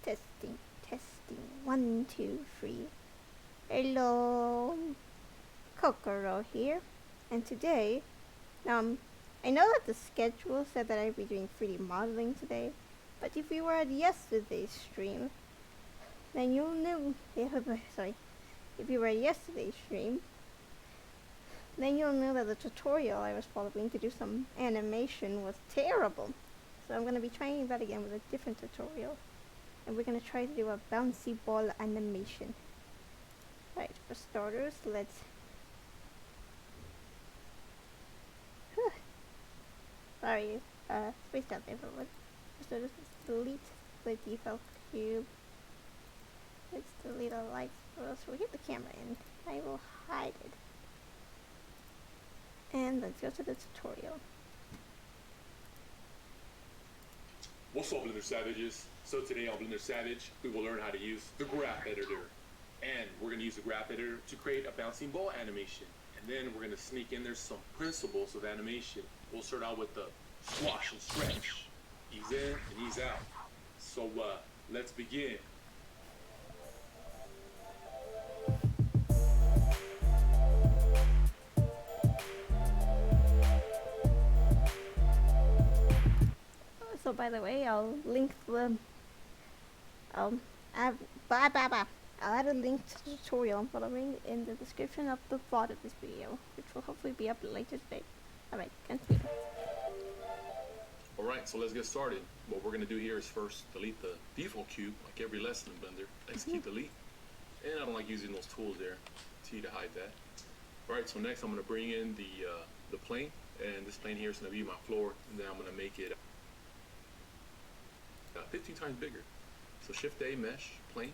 Testing, testing. 1, 2, 3. Hello, Kokoro here. And today, I know that the schedule said that I'd be doing 3D modeling today, but if you were at yesterday's stream, then you'll know. Sorry, if you were at yesterday's stream, then you'll know that the tutorial I was following to do some animation was terrible. So I'm going to be trying that again with a different tutorial. And we're going to try to do a bouncy ball animation. Right, for starters, let's... Sorry, spaced out there for one. For starters, let's delete the default cube. Let's delete the lights first. We'll get the camera in. I will hide it. And let's go to the tutorial. What's up, Blender Savages? So today on Blender Savage, we will learn how to use the graph editor. And we're going to use the graph editor to create a bouncing ball animation. And then we're going to sneak in there some principles of animation. We'll start out with the swash and stretch. Ease in and ease out. So let's begin. So by the way, I'll link the I'll add a link to the tutorial I'm following in the description of the VOD of this video, which will hopefully be up later today. Alright, continue. Alright, so let's get started. What we're going to do here is first delete the default cube, like every lesson in Blender. Execute delete. And I don't like using those tools there. T to hide that. Alright, so next I'm going to bring in the plane. And this plane here is going to be my floor. And then I'm going to make it 15 times bigger. So Shift A, Mesh, Plane,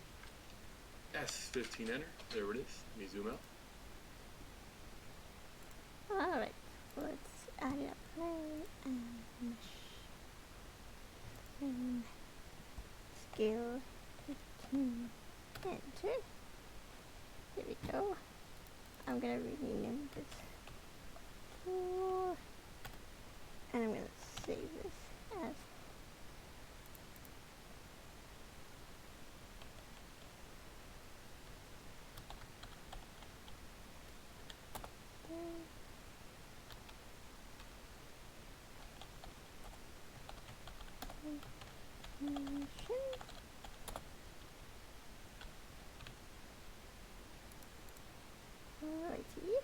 S15, Enter. There it is. Let me zoom out. Alright, let's add a plane and mesh. And scale 15. Enter. There we go. I'm gonna rename this floor. And I'm gonna save this as Alrighty.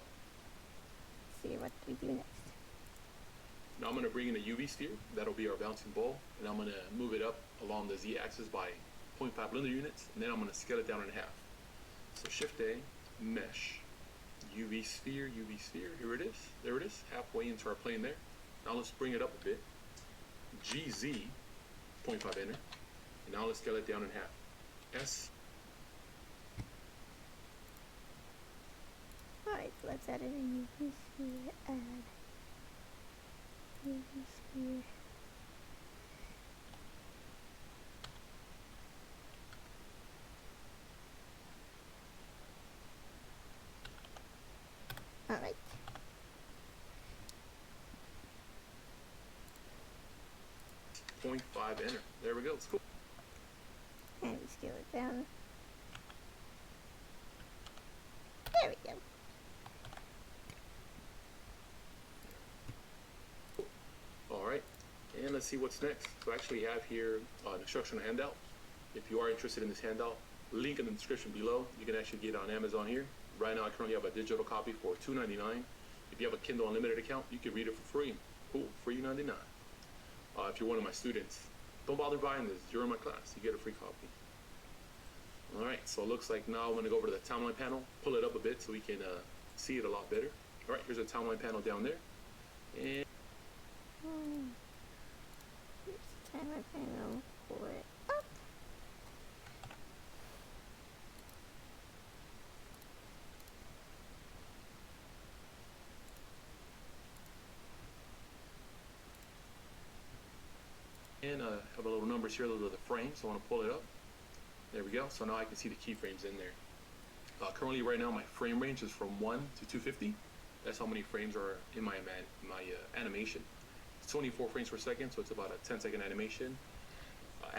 See what we do next. Now I'm going to bring in a UV sphere. That'll be our bouncing ball. And I'm going to move it up along the Z-axis by 0.5 Blender units. And then I'm going to scale it down in half. So Shift A, Mesh, UV sphere, here it is. There it is, halfway into our plane there. Now let's bring it up a bit. GZ, 0.5 enter. And now let's scale it down in half. S. Alright, let's add in a UV sphere, add UV sphere. Alright. .5 enter. There we go. It's cool. And we scale it down. There we go. Alright. And let's see what's next. So I actually have here an instructional handout. If you are interested in this handout, link in the description below. You can actually get it on Amazon here. Right now I currently have a digital copy for $2.99. If you have a Kindle Unlimited account, you can read it for free. Cool, free 99. If you're one of my students, don't bother buying this. You're in my class. You get a free copy. Alright, so it looks like now I'm going to go over to the timeline panel, pull it up a bit so we can see it a lot better. Alright, here's a timeline panel down there. And here's the timeline panel. Pull it up. I have a little numbers here, those are the frames, so I want to pull it up. There we go, so now I can see the keyframes in there. Currently right now my frame range is from 1 to 250. That's how many frames are in my animation. It's 24 frames per second, so it's about a 10-second animation.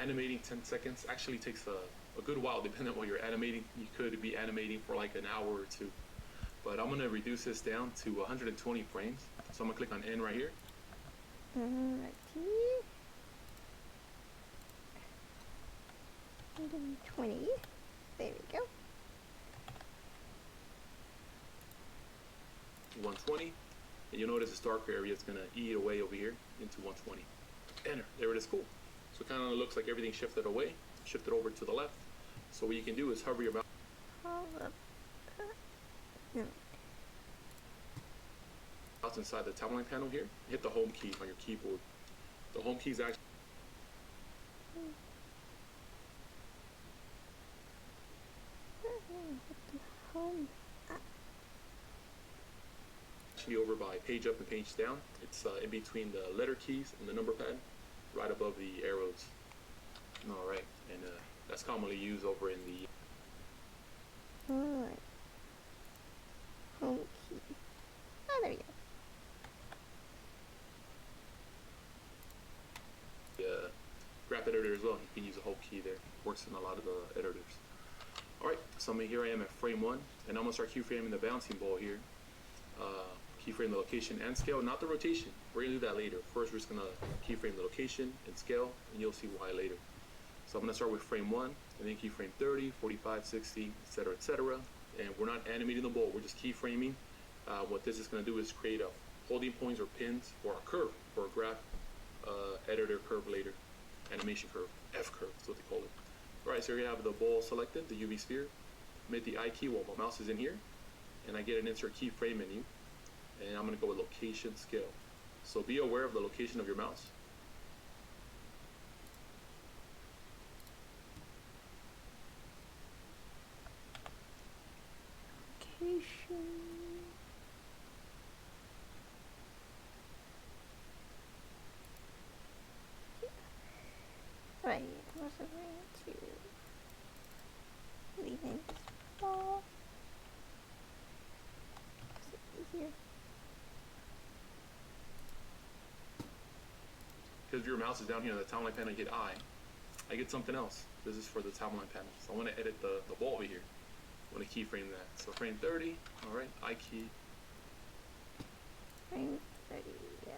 animating 10 seconds actually takes a good while depending on what you're animating. You could be animating for like an hour or two. But I'm gonna reduce this down to 120 frames. So I'm gonna click on N right here. Alrighty. 120. There we go. 120. And you'll notice this darker area is gonna eat away over here into 120. Enter. There it is. Cool. So it kind of looks like everything shifted away, shifted over to the left. So what you can do is hover your mouse. No. Inside the timeline panel here, hit the home key on your keyboard. The home key is actually Home. over by page up and page down. It's in between the letter keys and the number pad, right above the arrows. All right, and that's commonly used over in the. Alright. Home key. Oh, there we go. Graph editor as well. You can use a whole key there. Works in a lot of the editors. Alright, so here I am at frame 1, and I'm going to start keyframing the bouncing ball here. Keyframe the location and scale, not the rotation. We're going to do that later. First, we're just going to keyframe the location and scale, and you'll see why later. So I'm going to start with frame 1, and then keyframe 30, 45, 60, etc., etc. And we're not animating the ball, we're just keyframing. What this is going to do is create a holding points or pins for a curve, for a graph editor curve later. Animation curve, F curve is what they call it. Alright, so here you have the ball selected, the UV sphere. I'm at the I key while my mouse is in here, and I get an insert keyframe menu, and I'm going to go with location scale. So be aware of the location of your mouse. Location. Right, I'm also going to rename this ball. Is it easier? Because your mouse is down here on the timeline panel, you hit I get something else. This is for the timeline panel. So I want to edit the ball over here. I want to keyframe that. So frame 30, alright, I key. Frame 30, yeah.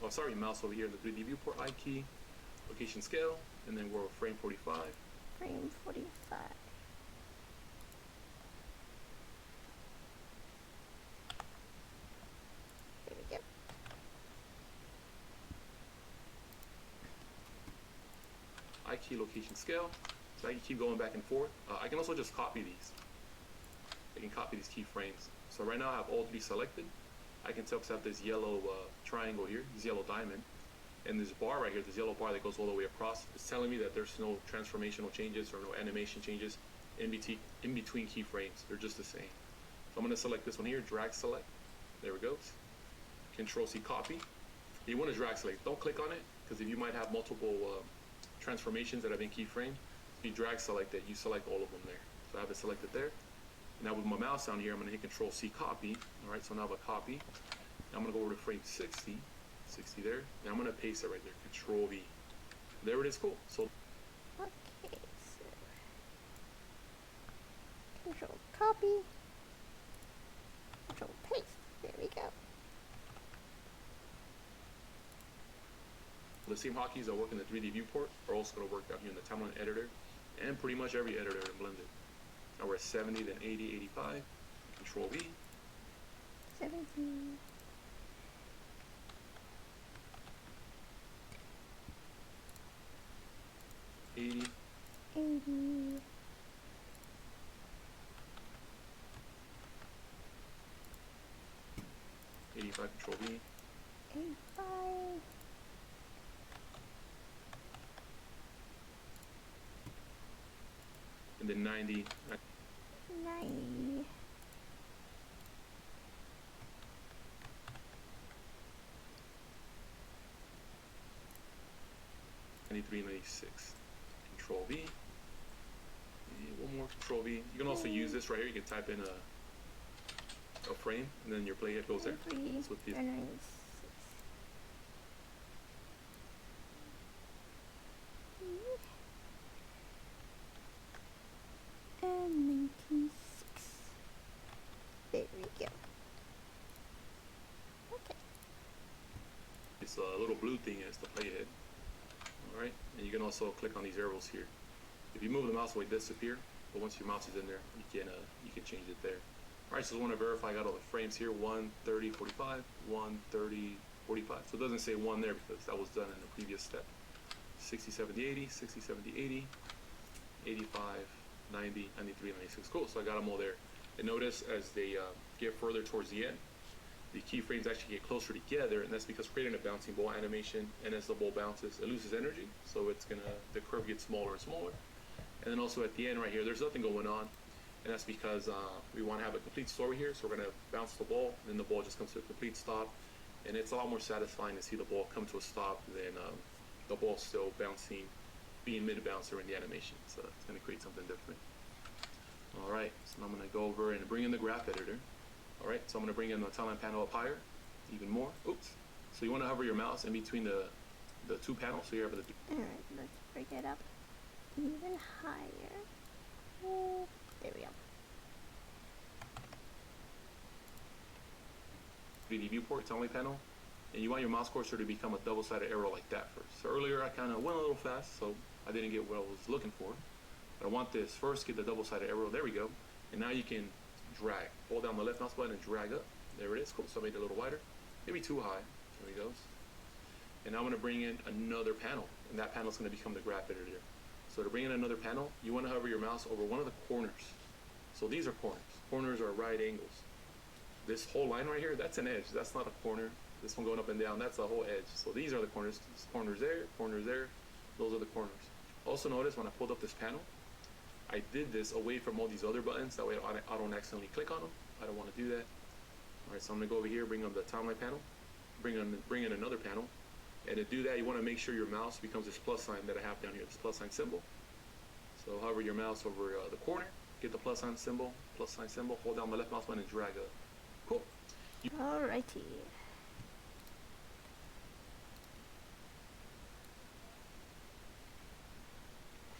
Oh, sorry, mouse over here in the 3D viewport, I key, location scale, and then we're frame 45. Frame 45. There we go. I key, location scale, so I can keep going back and forth. I can also just copy these. I can copy these keyframes. So right now I have all 3 selected. I can tell because I have this yellow triangle here, this yellow diamond, and this bar right here, this yellow bar that goes all the way across. It's telling me that there's no transformational changes or no animation changes in between keyframes. They're just the same. So I'm going to select this one here, drag select. There we go. Control C copy. You want to drag select. Don't click on it, because if you might have multiple transformations that have been keyframed, if you drag select it, you select all of them there. So I have it selected there. Now with my mouse down here, I'm going to hit Control C copy. Alright, so now I have a copy. Now I'm going to go over to frame 60. 60 there. Now I'm going to paste it right there. Control V. There it is. Cool. So Okay, so Control copy. Control paste. There we go. the same hotkeys that work in the 3D viewport are also going to work down here in the timeline editor and pretty much every editor in Blender. Now we're at 70, then 80, 85. Control V. 17. 80. 80. 85. Control V. 85. And then 90. 90. 92. 93, 96. Control V. One more Control V. You can also use this right here. You can type in a frame, and then your playhead goes there. That's what these. And 96. There we go. Okay. This little blue thing is the playhead. Alright, and you can also click on these arrows here. If you move the mouse away, it disappear, but once your mouse is in there, you can change it there. Alright, so I just want to verify I got all the frames here, 130, 45, 130, 45. So it doesn't say 1 there because that was done in the previous step. 60, 70, 80, 60, 70, 80, 85, 90, 93, 96. Cool, so I got them all there. And notice as they get further towards the end, the keyframes actually get closer together, and that's because creating a bouncing ball animation, and as the ball bounces, it loses energy, so the curve gets smaller and smaller. And then also at the end right here, there's nothing going on, and that's because we want to have a complete story here, so we're going to bounce the ball, and then the ball just comes to a complete stop, and it's a lot more satisfying to see the ball come to a stop than the ball still bouncing, being mid-bouncer in the animation, so it's going to create something different. Alright, so now I'm going to go over and bring in the graph editor. Alright, so I'm going to bring in the timeline panel up higher, even more. Oops. So you want to hover your mouse in between the two panels, so you're able to do. Alright, let's bring it up even higher. Oh, there we go. 3D viewport timeline panel, and you want your mouse cursor to become a double-sided arrow like that first. So earlier I kind of went a little fast, so I didn't get what I was looking for. But I want this first, get the double-sided arrow. There we go. And now you can drag. Hold down the left mouse button and drag up. There it is. Cool. So I made it a little wider. Maybe too high. There he goes. And now I'm going to bring in another panel. And that panel is going to become the graph editor. So to bring in another panel, you want to hover your mouse over one of the corners. So these are corners. Corners are right angles. This whole line right here, that's an edge. That's not a corner. This one going up and down, that's a whole edge. So these are the corners. Corners there, corners there. Those are the corners. Also notice when I pulled up this panel, I did this away from all these other buttons. That way I don't accidentally click on them. I don't want to do that. Alright, so I'm going to go over here, bring up the timeline panel, bring in another panel. And to do that, you want to make sure your mouse becomes this plus sign that I have down here, this plus sign symbol. So hover your mouse over the corner, get the plus sign symbol, hold down the left mouse button and drag up. Cool. Alrighty.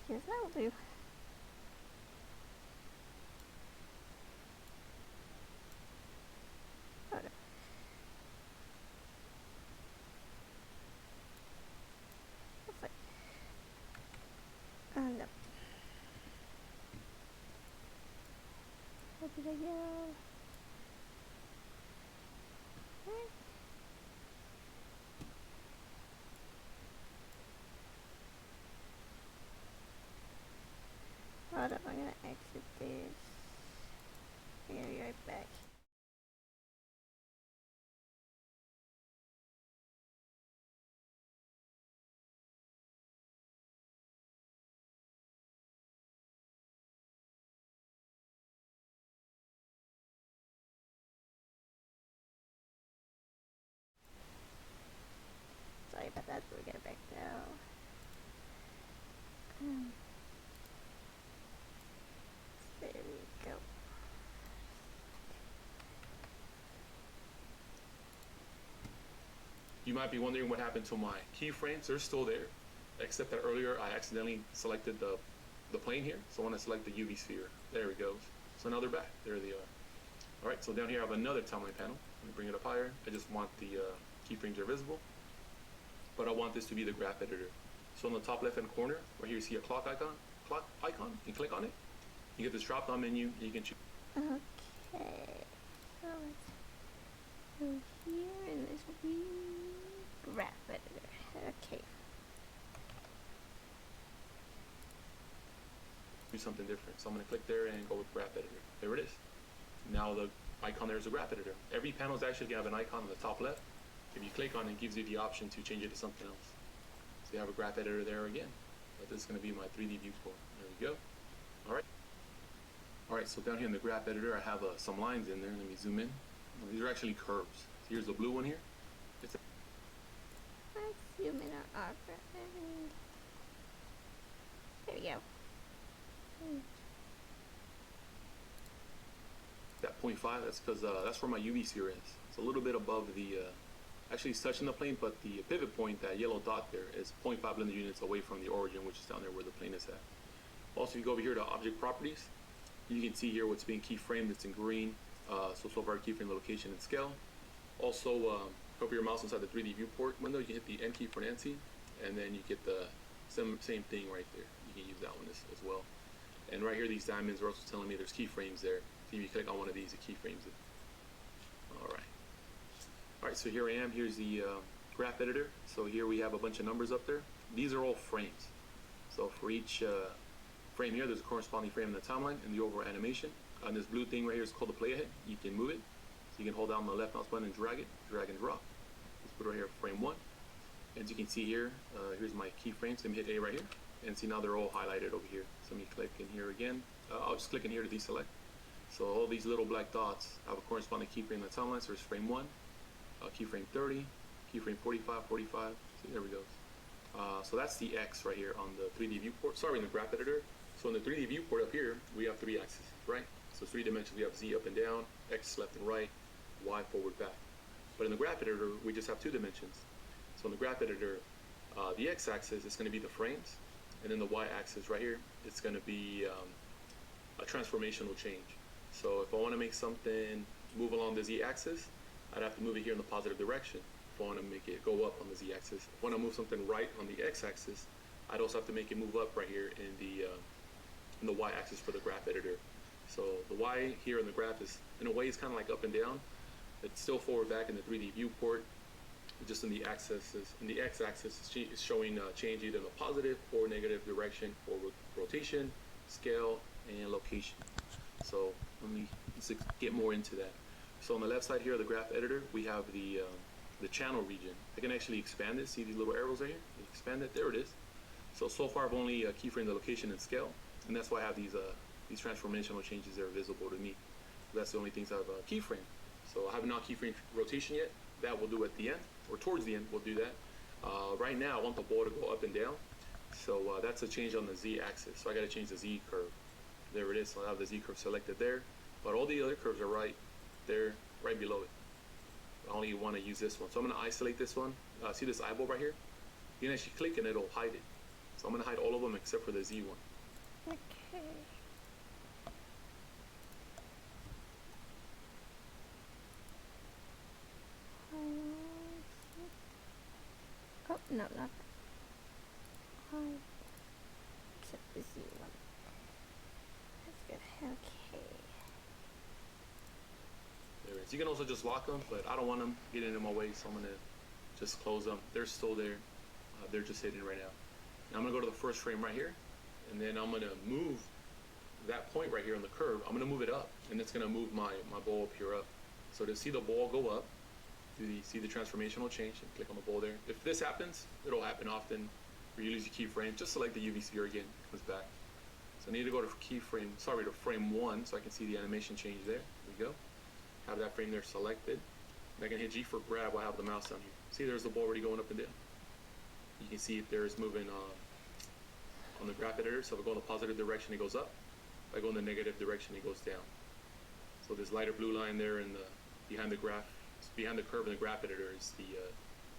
Yes, that'll do. Hold on. Looks like. No. Where did I go? Hold up, I'm gonna exit this. I'm gonna be right back. Sorry about that, we'll get it back now. There we go. You might be wondering what happened to my keyframes. They're still there, except that earlier I accidentally selected the plane here. So when I select the UV sphere, there it goes. So now they're back. There they are. All right, so down here I have another timeline panel. Let me bring it up higher. I just want the keyframes are visible, but I want this to be the graph editor. So in the top left-hand corner, right here you see a clock icon. You click on it. You get this drop-down menu. And you can choose. Okay. So let's go here, and this will be graph editor. Okay. Do something different. So I'm going to click there and go with graph editor. There it is. Now the icon there is a graph editor. Every panel is actually going to have an icon on the top left. If you click on it, it gives you the option to change it to something else. So you have a graph editor there again. But this is going to be my 3D viewport. There we go. All right. All right, so down here in the graph editor, I have some lines in there. Let me zoom in. These are actually curves. So here's the blue one here. Let's zoom in on our graph editor. There we go. That 0.5, that's because that's where my UV sphere is. It's a little bit above the, actually it's touching the plane, but the pivot point, that yellow dot there, is 0.5 blended units away from the origin, which is down there where the plane is at. Also, if you go over here to object properties, you can see here what's being keyframed. It's in green. So far keyframe the location and scale. Also, hover your mouse inside the 3D viewport window. You hit the N key for Nancy, and then you get the same thing right there. You can use that one as well. And right here, these diamonds are also telling me there's keyframes there. So if you click on one of these, it keyframes it. All right, so here I am. Here's the graph editor. So here we have a bunch of numbers up there. These are all frames. So for each frame here, there's a corresponding frame in the timeline and the overall animation. And this blue thing right here is called the play ahead. You can move it. So you can hold down the left mouse button and drag it, drag and drop. Let's put it right here, frame 1. As you can see here, here's my keyframes. Let me hit A right here. And see now they're all highlighted over here. So let me click in here again. I'll just click in here to deselect. So all these little black dots have a corresponding keyframe in the timeline. So there's frame 1, keyframe 30, keyframe 45, 45. See, there we go. So that's the X right here on the 3D viewport. Sorry, in the graph editor. So in the 3D viewport up here, we have 3 axes, right? So 3 dimensions, we have Z up and down, X left and right, Y forward, back. But in the graph editor, we just have 2 dimensions. So in the graph editor, the X axis is going to be the frames, and then the Y axis right here, it's going to be a transformational change. So if I want to make something move along the Z axis, I'd have to move it here in the positive direction. If I want to make it go up on the Z axis. If I want to move something right on the X axis, I'd also have to make it move up right here in the Y axis for the graph editor. So the Y here in the graph is, in a way, it's kind of like up and down. It's still forward back in the 3D viewport, just in the axis. In the X axis is showing change either in the positive or negative direction for rotation, scale, and location. So let's get more into that. So on the left side here of the graph editor, we have the channel region. I can actually expand it. See these little arrows right here? Expand it. There it is. So far I've only keyframed the location and scale, and that's why I have these transformational changes that are visible to me. That's the only things I've keyframed. So I have not keyframed rotation yet. That we'll do at the end, or towards the end we'll do that. Right now I want the ball to go up and down. So that's a change on the Z axis. So I got to change the Z curve. There it is. So I have the Z curve selected there, but all the other curves are right there, right below it. I only want to use this one. So I'm going to isolate this one. See this eyeball right here? You can actually click and it'll hide it. So I'm going to hide all of them except for the Z one. Okay. Oh, no, not that. Except the Z one. That's good. Okay. There it is. You can also just lock them, but I don't want them getting in my way, so I'm going to just close them. They're still there. They're just hidden right now. Now I'm going to go to the first frame right here, and then I'm going to move that point right here on the curve. I'm going to move it up, and it's going to move my ball up here up. So to see the ball go up, see the transformational change, and click on the ball there. If this happens, it'll happen often where you lose your keyframe. Just select the UV sphere again, it comes back. So I need to go to to frame 1 so I can see the animation change there. There we go. Have that frame there selected. And I can hit G for grab while I have the mouse down here. See, there's the ball already going up and down. You can see it there is moving on the graph editor. So if I go in the positive direction, it goes up. If I go in the negative direction, it goes down. So this lighter blue line there in behind the curve in the graph editor is the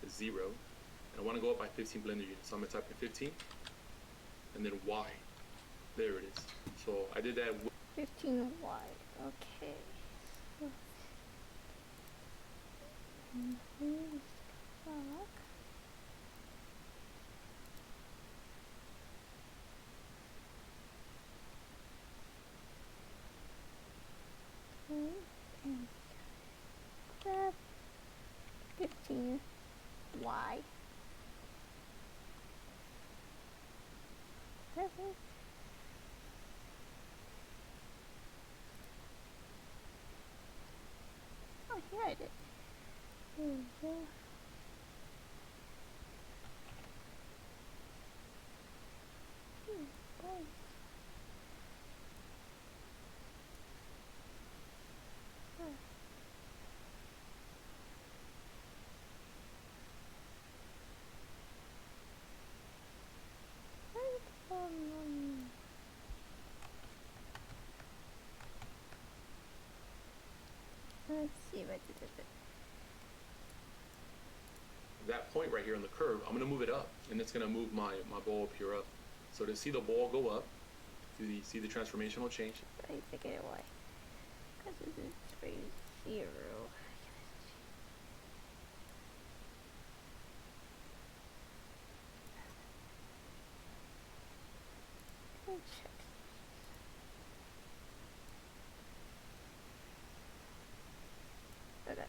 0. And I want to go up by 15 blender units. So I'm going to type in 15 and then Y. There it is. So I did that with 15 Y. Okay. Clock. And grab 15 Y. Perfect. Oh, here I did. There we go. point right here on the curve, I'm gonna move it up, and it's gonna move my ball up here up. So to see the ball go up, see the transformational change. I figured why. Because this is 3-0. Check. Okay.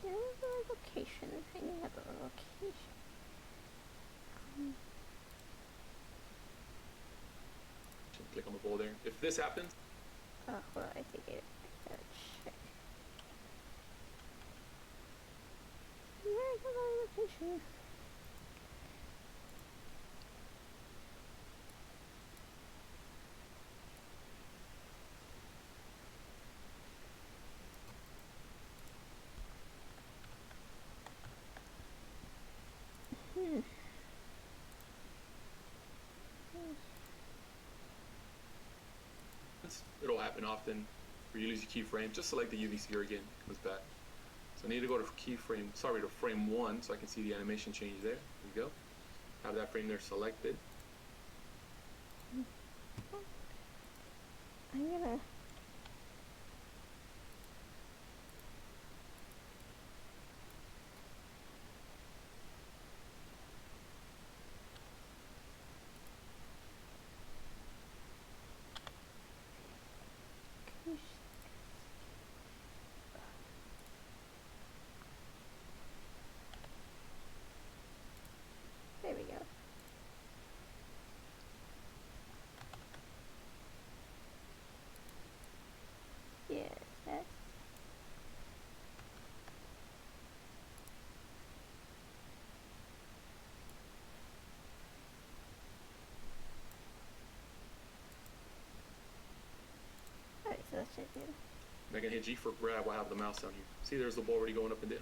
There's a location. Hanging up a location. Click on the ball there. If this happens, Oh, well, I think I gotta check. Where's the location? it'll happen often where you lose your keyframe. Just select the UV sphere again, it comes back. So I need to go to frame 1 so I can see the animation change there. There we go. Have that frame there selected. I'm gonna... There we go. Yeah, that's... Alright, so let's check it. And I can hit G for grab while I have the mouse down here. See, there's the ball already going up and down.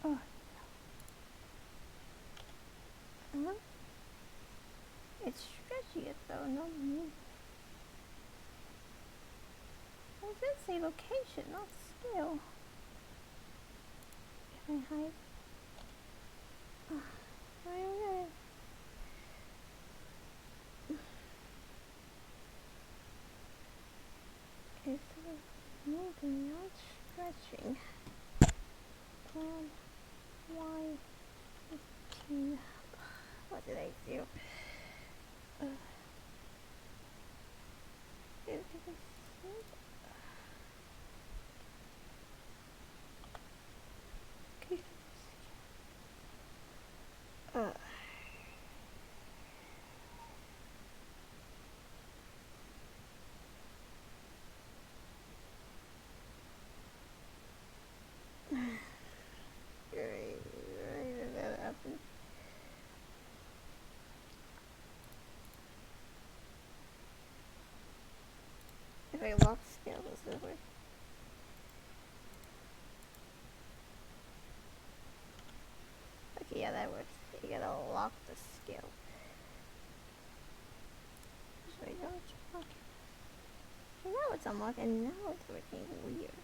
Oh. It's stretchy it though, not me. Well, it did say location, not scale. Can I hide? Okay. It's moving, not stretching. Y15. What did I do? Okay. That happened. If I lock scale, does it work? Okay, yeah, that works. You gotta lock the scale. So I know it's unlocking. So now it's unlocking, now it's working weird.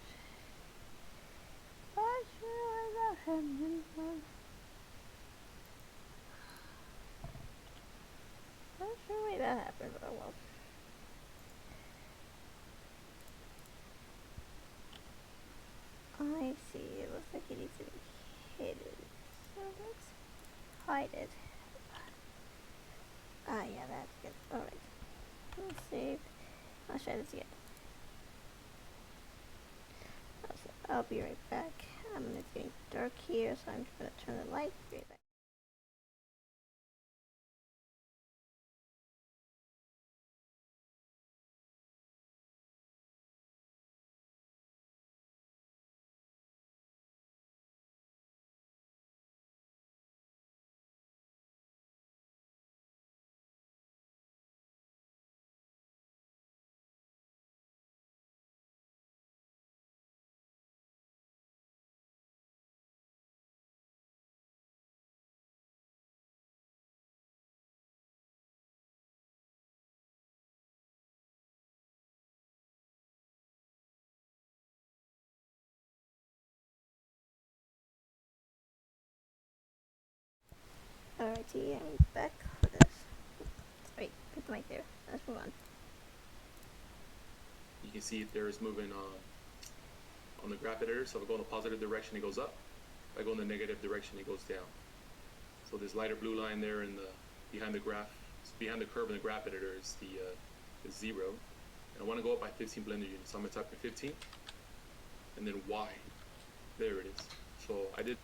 Not sure why that happened. Not sure why that happened, but oh well. I see, it looks like it needs to be hidden. So let's hide it. Ah, yeah, that's good. Alright. Let's save. I'll try this again. I'll be right back. It's getting dark here, so I'm just gonna turn the light. Be right back. Alrighty, I'm back with this. Wait, put the mic there. Let's move on. You can see it there is moving on the graph editor. So if I go in the positive direction, it goes up. If I go in the negative direction, it goes down. So this lighter blue line there in the behind the curve in the graph editor is the 0. And I want to go up by 15 blender units. So I'm going to type in 15 and then Y. There it is. So I did.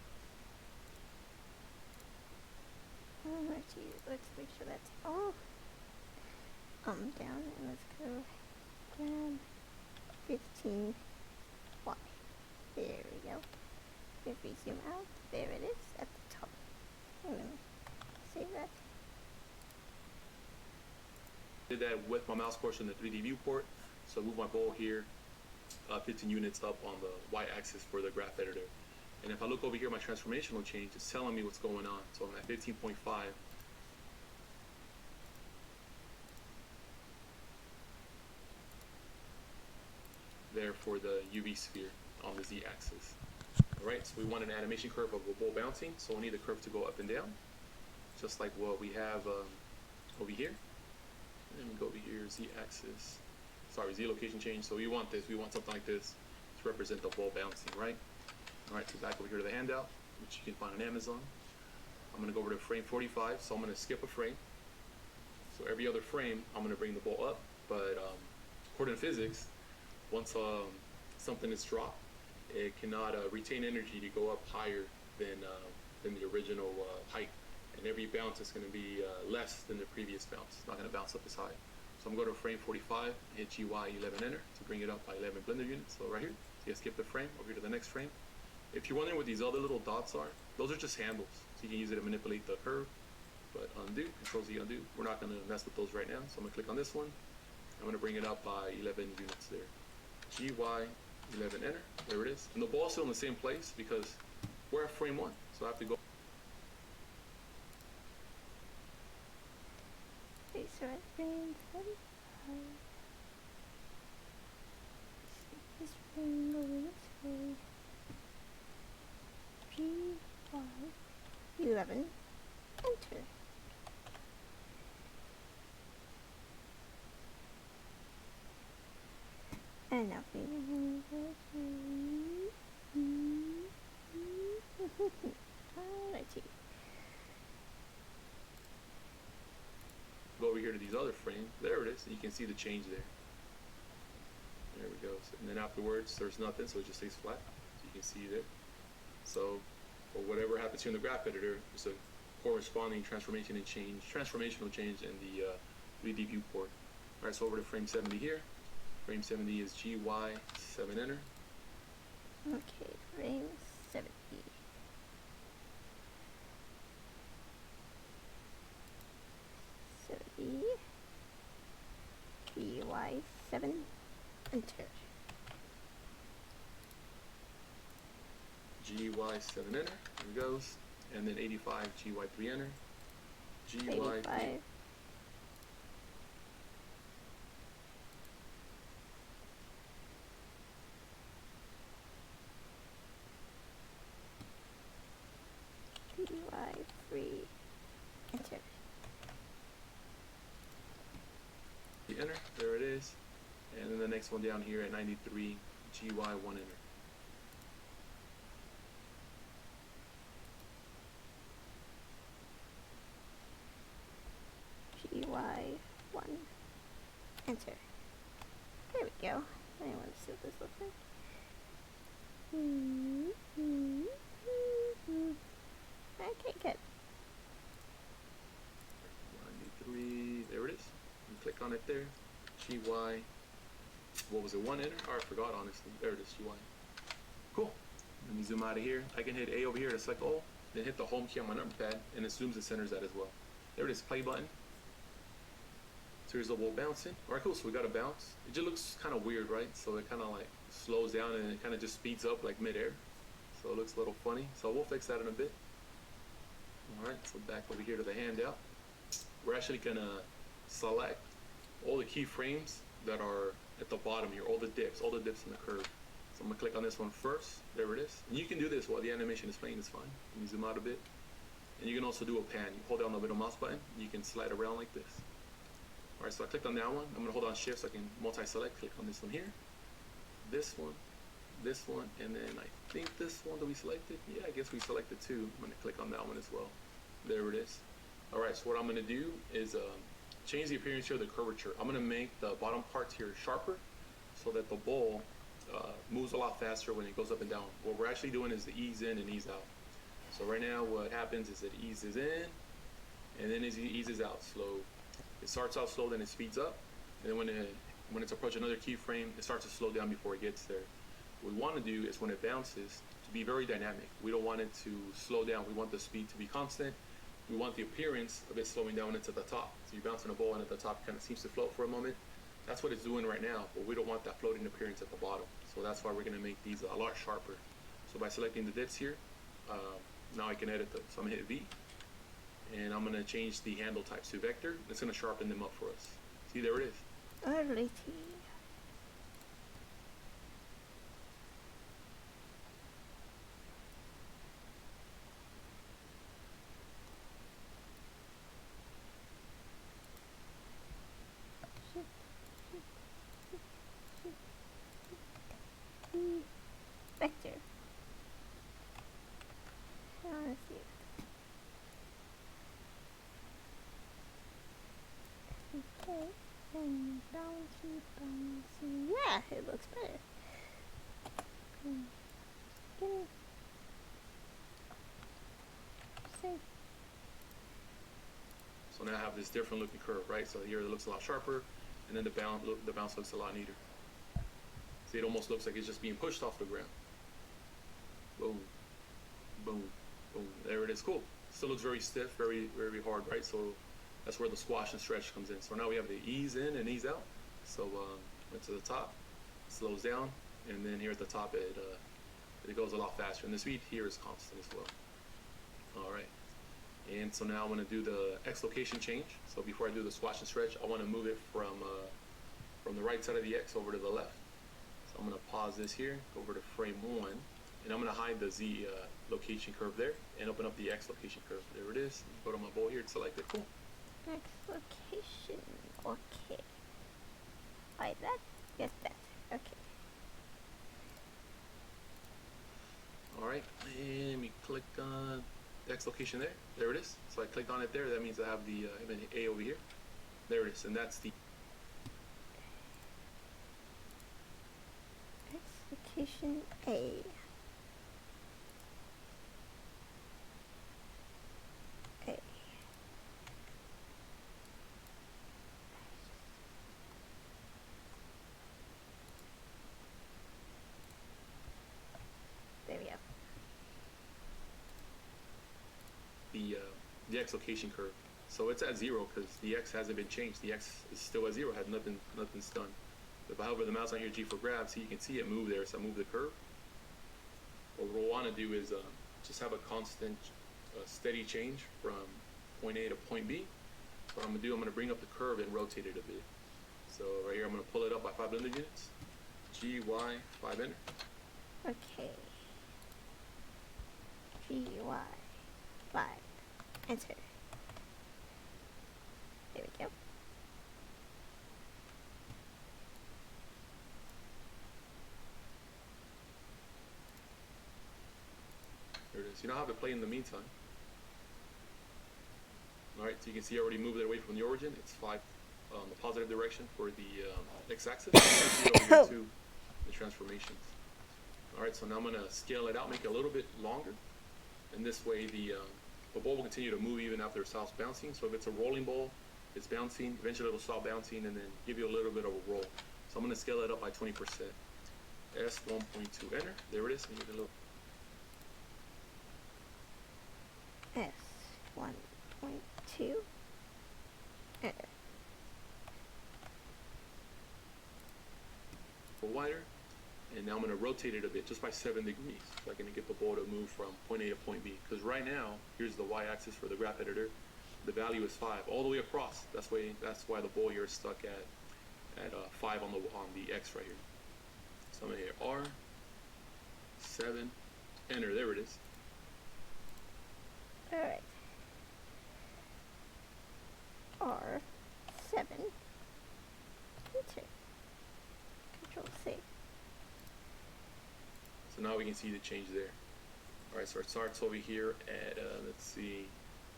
Alrighty, let's make sure that's all. Down, and let's go grab 15 Y. There we go. If we zoom out, there it is at the top. I'm gonna save that. Did that with my mouse cursor in the 3D viewport. So I move my bowl here 15 units up on the Y-axis for the graph editor. And if I look over here, my transformational change is telling me what's going on. So I'm at 15.5. There for the UV sphere on the Z-axis. Alright, so we want an animation curve of a bowl bouncing, so we need the curve to go up and down, just like what we have over here. And we go over here, Z-axis, sorry, Z location change. So we want this, we want something like this to represent the bowl bouncing, right? Alright, so back over here to the handout, which you can find on Amazon. I'm going to go over to frame 45, so I'm going to skip a frame. So every other frame, I'm going to bring the bowl up, but according to physics, once something is dropped, it cannot retain energy to go up higher than the original height. And every bounce is going to be less than the previous bounce. It's not going to bounce up as high. So I'm going to go to frame 45, hit GY 11 enter to bring it up by 11 blender units. So right here, so you skip the frame, over here to the next frame. If you're wondering what these other little dots are, those are just handles. So you can use it to manipulate the curve. But undo, Control Z undo. We're not going to mess with those right now. So I'm going to click on this one. I'm going to bring it up by 11 units there. GY 11 enter, there it is. And the ball's still in the same place because we're at frame 1. So I have to go. Okay, so at frame 45. This frame over this way. GY 11 enter. And now we alrighty. Go over here to these other frames. There it is. You can see the change there. There we go. So, and then afterwards, there's nothing, so it just stays flat. So you can see there. So, or whatever happens here in the graph editor, there's a corresponding transformational change in the 3D viewport. All right, so over to frame 70 here. Frame 70 is GY 7 enter. Okay, frame 70. GY 7 enter. GY 7 enter. There it goes. And then 85 GY 3 enter. GY 85. GY 3 enter. Enter. There it is. And then the next one down here at 93 GY 1 enter. GY 1 enter. There we go. I want to see what this looks like. Okay, good. 93, there it is. You click on it there. GY, what was it, 1 enter? Oh, I forgot honestly. There it is, GY. Cool. Let me zoom out of here. I can hit A over here to select all, then hit the home key on my number pad, and it zooms and centers that as well. There it is, play button. So here's the wall bouncing. Alright, cool, so we got a bounce. It just looks kind of weird, right? So it kind of like slows down and it kind of just speeds up like mid-air. So it looks a little funny. So we'll fix that in a bit. Alright, so back over here to the handout. We're actually gonna select all the keyframes that are at the bottom here, all the dips in the curve. So I'm gonna click on this one first. There it is. And you can do this while the animation is playing, it's fine. Let me zoom out a bit. And you can also do a pan. You hold down the middle mouse button, you can slide around like this. All right, so I clicked on that one. I'm gonna hold on shift so I can multi-select. Click on this one here, this one, and then I think this one that we selected. Yeah, I guess we selected two. I'm gonna click on that one as well. There it is. All right, so what I'm gonna do is change the appearance here of the curvature. I'm gonna make the bottom parts here sharper so that the bowl moves a lot faster when it goes up and down. What we're actually doing is the ease in and ease out. So right now what happens is it eases in and then it eases out slow. It starts out slow, then it speeds up, and then when it's approaching another keyframe, it starts to slow down before it gets there. What we want to do is when it bounces to be very dynamic. We don't want it to slow down. We want the speed to be constant. We want the appearance of it slowing down when it's at the top. So you're bouncing a ball and at the top kind of seems to float for a moment. That's what it's doing right now, but we don't want that floating appearance at the bottom. So that's why we're going to make these a lot sharper. So by selecting the dips here, now I can edit them. So I'm going to hit V, and I'm going to change the handle types to vector. It's going to sharpen them up for us. See, there it is. Alrighty. Vector. Let's see. Okay, and bouncy. Yeah, it looks better. Get it. Save. So now I have this different looking curve, right? So here it looks a lot sharper, and then the bounce looks a lot neater. See, it almost looks like it's just being pushed off the ground. Boom, boom, boom. There it is. Cool. Still looks very stiff, very, very hard, right? So that's where the squash and stretch comes in. So now we have the ease in and ease out. So went to the top, slows down, and then here at the top it goes a lot faster. And the speed here is constant as well. All right. And so now I'm going to do the X location change. So before I do the squash and stretch, I want to move it from the right side of the X over to the left. So I'm going to pause this here, go over to frame 1, and I'm going to hide the Z location curve there and open up the X location curve. There it is. Go to my bowl here and select it. Cool. X location. Okay. Like that? Yes, that. Okay. All right. And let me click on X location there. There it is. So I clicked on it there. That means I have the A over here. There it is. And that's the X location A. A. There we go. The X location curve. So it's at 0 because the X hasn't been changed. The X is still at 0. Had nothing's done. If I hover the mouse on here, G for grab, so you can see it move there. So I move the curve. What we'll want to do is just have a constant, steady change from point A to point B. So what I'm going to do, I'm going to bring up the curve and rotate it a bit. So right here, I'm going to pull it up by 5 blender units. G, Y, 5 enter. Okay. G, Y, 5. Enter. There we go. There it is. You know, I'll have it play in the meantime. Alright, so you can see I already moved it away from the origin. It's 5 the positive direction for the x-axis. You can see it over here too, the transformations. Alright, so now I'm going to scale it out, make it a little bit longer. And this way the ball will continue to move even after it stops bouncing. So if it's a rolling ball, it's bouncing, eventually it'll stop bouncing and then give you a little bit of a roll. So I'm going to scale it up by 20%. S1.2, enter. There it is. And you get a little S1.2. Enter. wider. And now I'm going to rotate it a bit just by 7 degrees. So I'm going to get the ball to move from point A to point B. Because right now, here's the y-axis for the graph editor. The value is 5 all the way across. That's why the ball here is stuck at 5 on the X right here. So I'm going to hit R, 7, enter. There it is. Alright. R7, enter, Control C. So now we can see the change there. All right, so it starts over here at, let's see,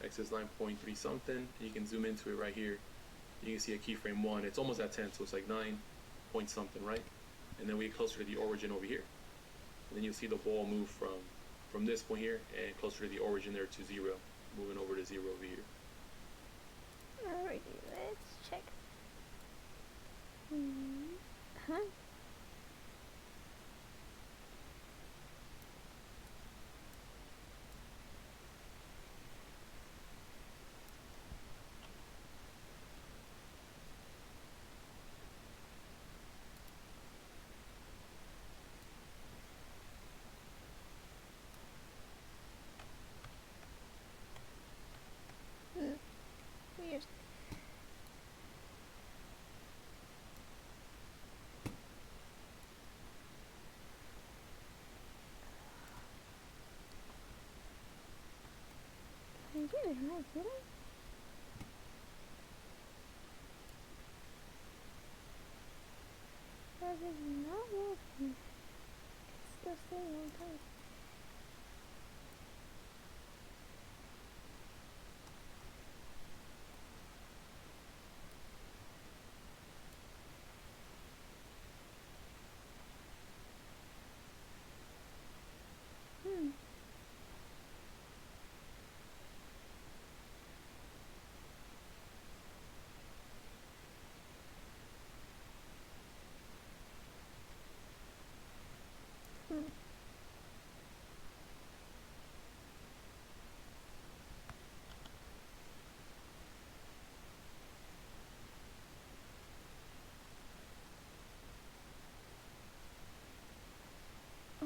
X is 9.3 something. You can zoom into it right here. You can see a keyframe 1. It's almost at 10, so it's like 9 point something, right? And then we get closer to the origin over here. And then you'll see the ball move from this point here and closer to the origin there to 0, moving over to 0 over here. Alrighty, let's check. Huh? Weird. I did it right, did I? That is not working. It's still staying on time.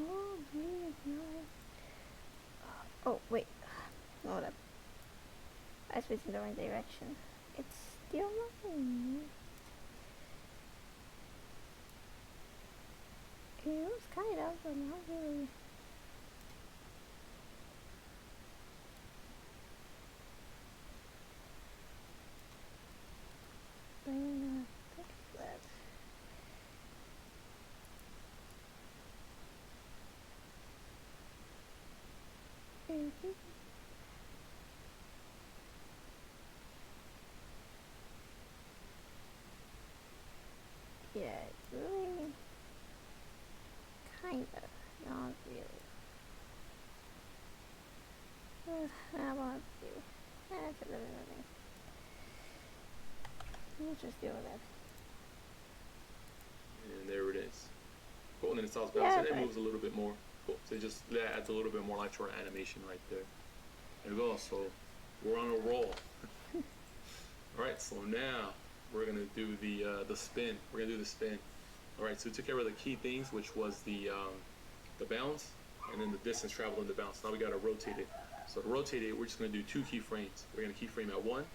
Oh, maybe it's not. Oh, wait. Hold up. I was facing the right direction. It's still not. It was kind of, but not really. I'm gonna fix that. Yeah, it's really kind of, not really. I want to. That's a little bit. We'll just deal with that. And there it is. Cool, and then it stops Yeah, bouncing and it moves a little bit more. Cool, so that adds a little bit more light to our animation right there. There we go, so we're on a roll. Alright, so now we're gonna do the spin. We're gonna do the spin. Alright, so we took care of the key things, which was the bounce and then the distance traveled in the bounce. Now we gotta rotate it. So to rotate it, we're just gonna do 2 keyframes. We're gonna keyframe at 1.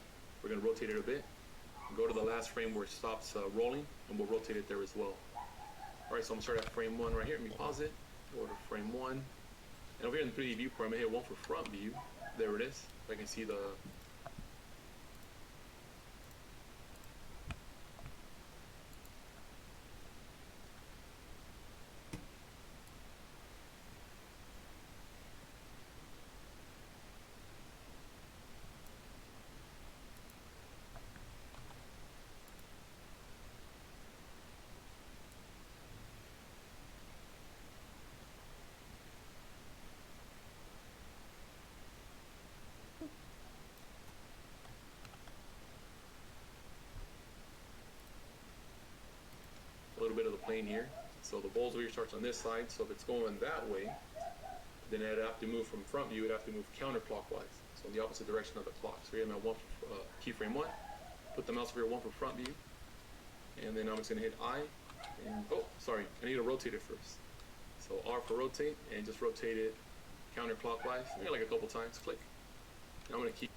We're gonna rotate it a bit. Go to the last frame where it stops rolling, and we'll rotate it there as well. Alright, so I'm gonna start at frame 1 right here. Let me pause it. Go to frame 1. And over here in the 3D viewport, I'm gonna hit 1 for front view. There it is. I can see the little bit of the plane here. So the ball's over here starts on this side. So if it's going that way, then it'd have to move from front view. It'd have to move counterclockwise, so in the opposite direction of the clock. So here I'm at 1 for keyframe 1. Put the mouse over here 1 for front view, and then I'm just gonna hit I. And oh, sorry, I need to rotate it first. So R for rotate, and just rotate it counterclockwise. Maybe like a couple times. Click. Now I'm gonna keep.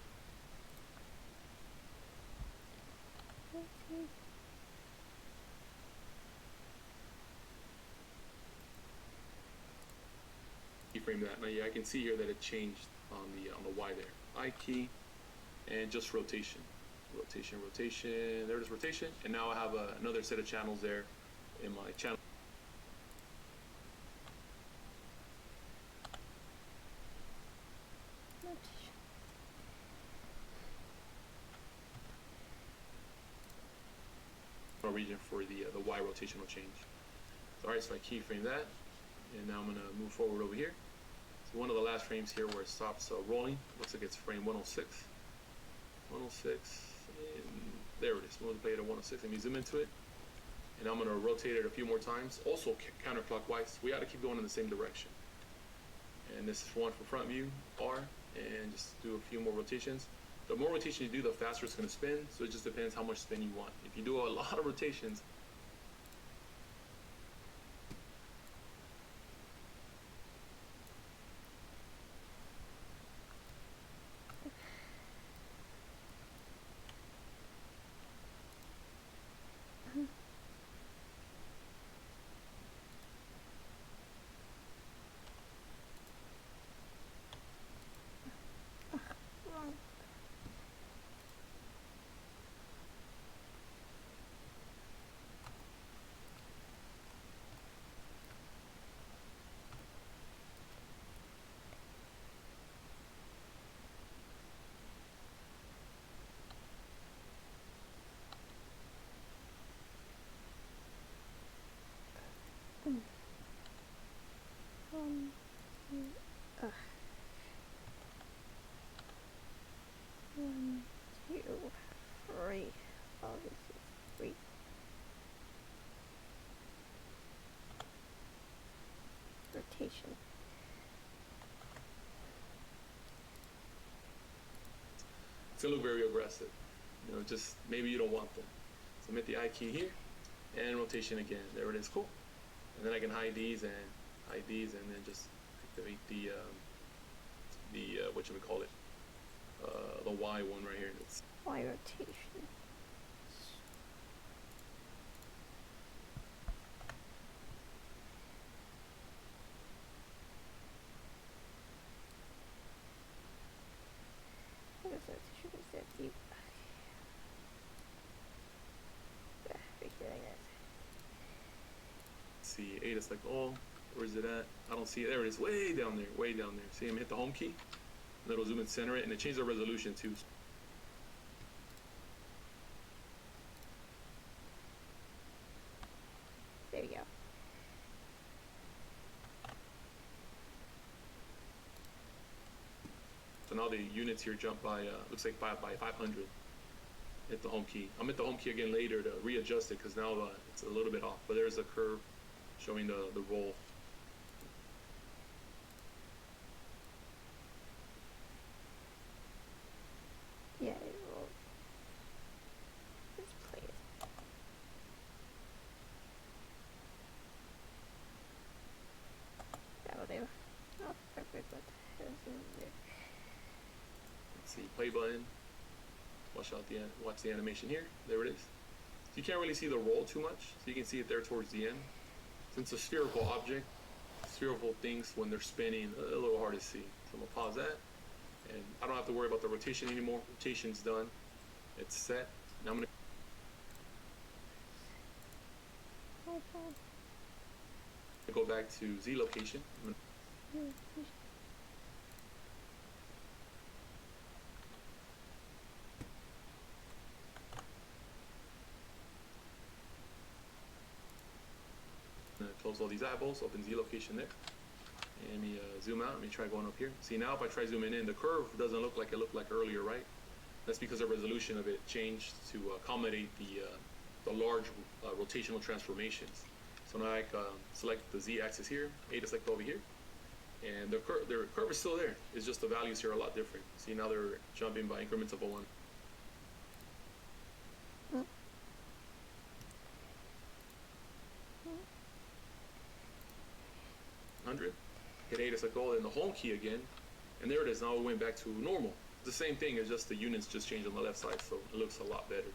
Keyframe that. Now yeah, I can see here that it changed on the Y there. I key and just rotation. rotation, rotation. There it is, rotation. And now I have another set of channels there in my channel. Region for the Y rotational change. All right, so I keyframe that, and now I'm gonna move forward over here. So one of the last frames here where it stops rolling, looks like it's frame 106. 106, and there it is. We'll play it at 106. Let me zoom into it, and I'm gonna rotate it a few more times, also counterclockwise. We got to keep going in the same direction. And this is one for front view, R, and just do a few more rotations. The more rotation you do, the faster it's going to spin, so it just depends how much spin you want. If you do a lot of rotations, One, two, three. Oh, this is three. Rotation. it's going to look very aggressive. You know, just maybe you don't want them. So I'm at the I key here, and rotation again. There it is, cool. And then I can hide these and then just activate the what should we call it? The Y one right here. It's Y rotation. What is rotation? Is that deep? see 8, it's like, oh, where's it at? I don't see it. There it is, way down there, way down there. See him hit the home key, and it'll zoom and center it, and it changed the resolution too. There you go. So now the units here jump by, looks like by 500. Hit the home key. I'm at the home key again later to readjust it because now it's a little bit off. But there's a curve showing the roll. Yeah, it rolls. Let's play it. That'll do. Oh, perfect. What the hell is in there? Let's see, play button. Watch the animation here. There it is. You can't really see the roll too much, so you can see it there towards the end. Since it's a spherical object, spherical things when they're spinning a little hard to see. So I'm gonna pause that, and I don't have to worry about the rotation anymore. Rotation's done. It's set. Now I'm gonna go back to Z location. Close all these eyeballs, open Z location there. And let me zoom out, let me try going up here. See now if I try zooming in, the curve doesn't look like it looked like earlier, right? That's because the resolution of it changed to accommodate the large rotational transformations. So now I select the Z axis here, A to select over here. And their curve is still there. It's just the values here are a lot different. See now they're jumping by increments of 1. 100. Hit A to select all, then the home key again, and there it is. Now it went back to normal. The same thing, it's just the units just changed on the left side, so it looks a lot better.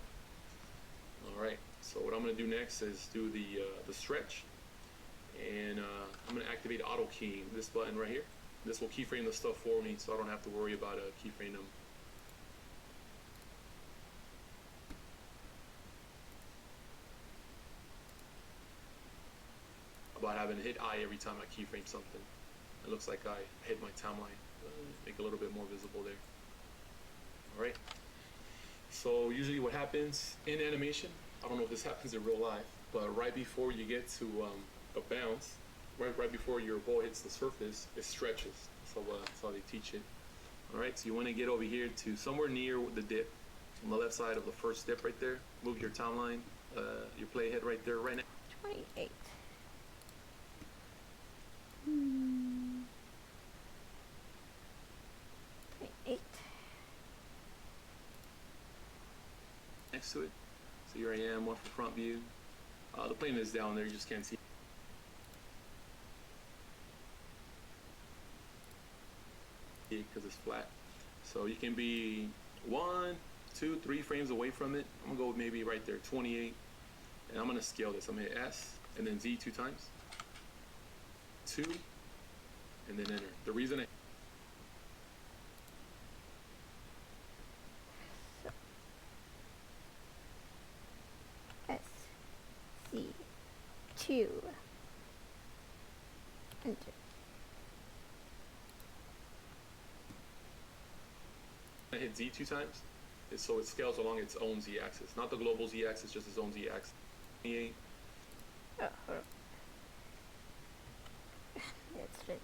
All right. So what I'm going to do next is do the stretch, and I'm going to activate auto keying, this button right here. This will keyframe the stuff for me, so I don't have to worry about keyframing them. about having to hit I every time I keyframe something. It looks like I hit my timeline. Make it a little bit more visible there. All right. So usually what happens in animation, I don't know if this happens in real life, but right before you get to a bounce, right before your ball hits the surface, it stretches. So that's how they teach it. All right, so you want to get over here to somewhere near the dip, on the left side of the first dip right there. Move your timeline, your playhead right there, right now. 28. Next to it. So here I am, one for front view. The plane is down there, you just can't see it because it's flat. So you can be 1, 2, 3 frames away from it. I'm gonna go maybe right there, 28. And I'm gonna scale this. I'm gonna hit S and then Z 2 times. 2, and then enter. The reason I S C 2. Enter. hit Z 2 times, so it scales along its own Z axis, not the global Z axis, just its own Z axis. 28. Oh, hold on. It's ready.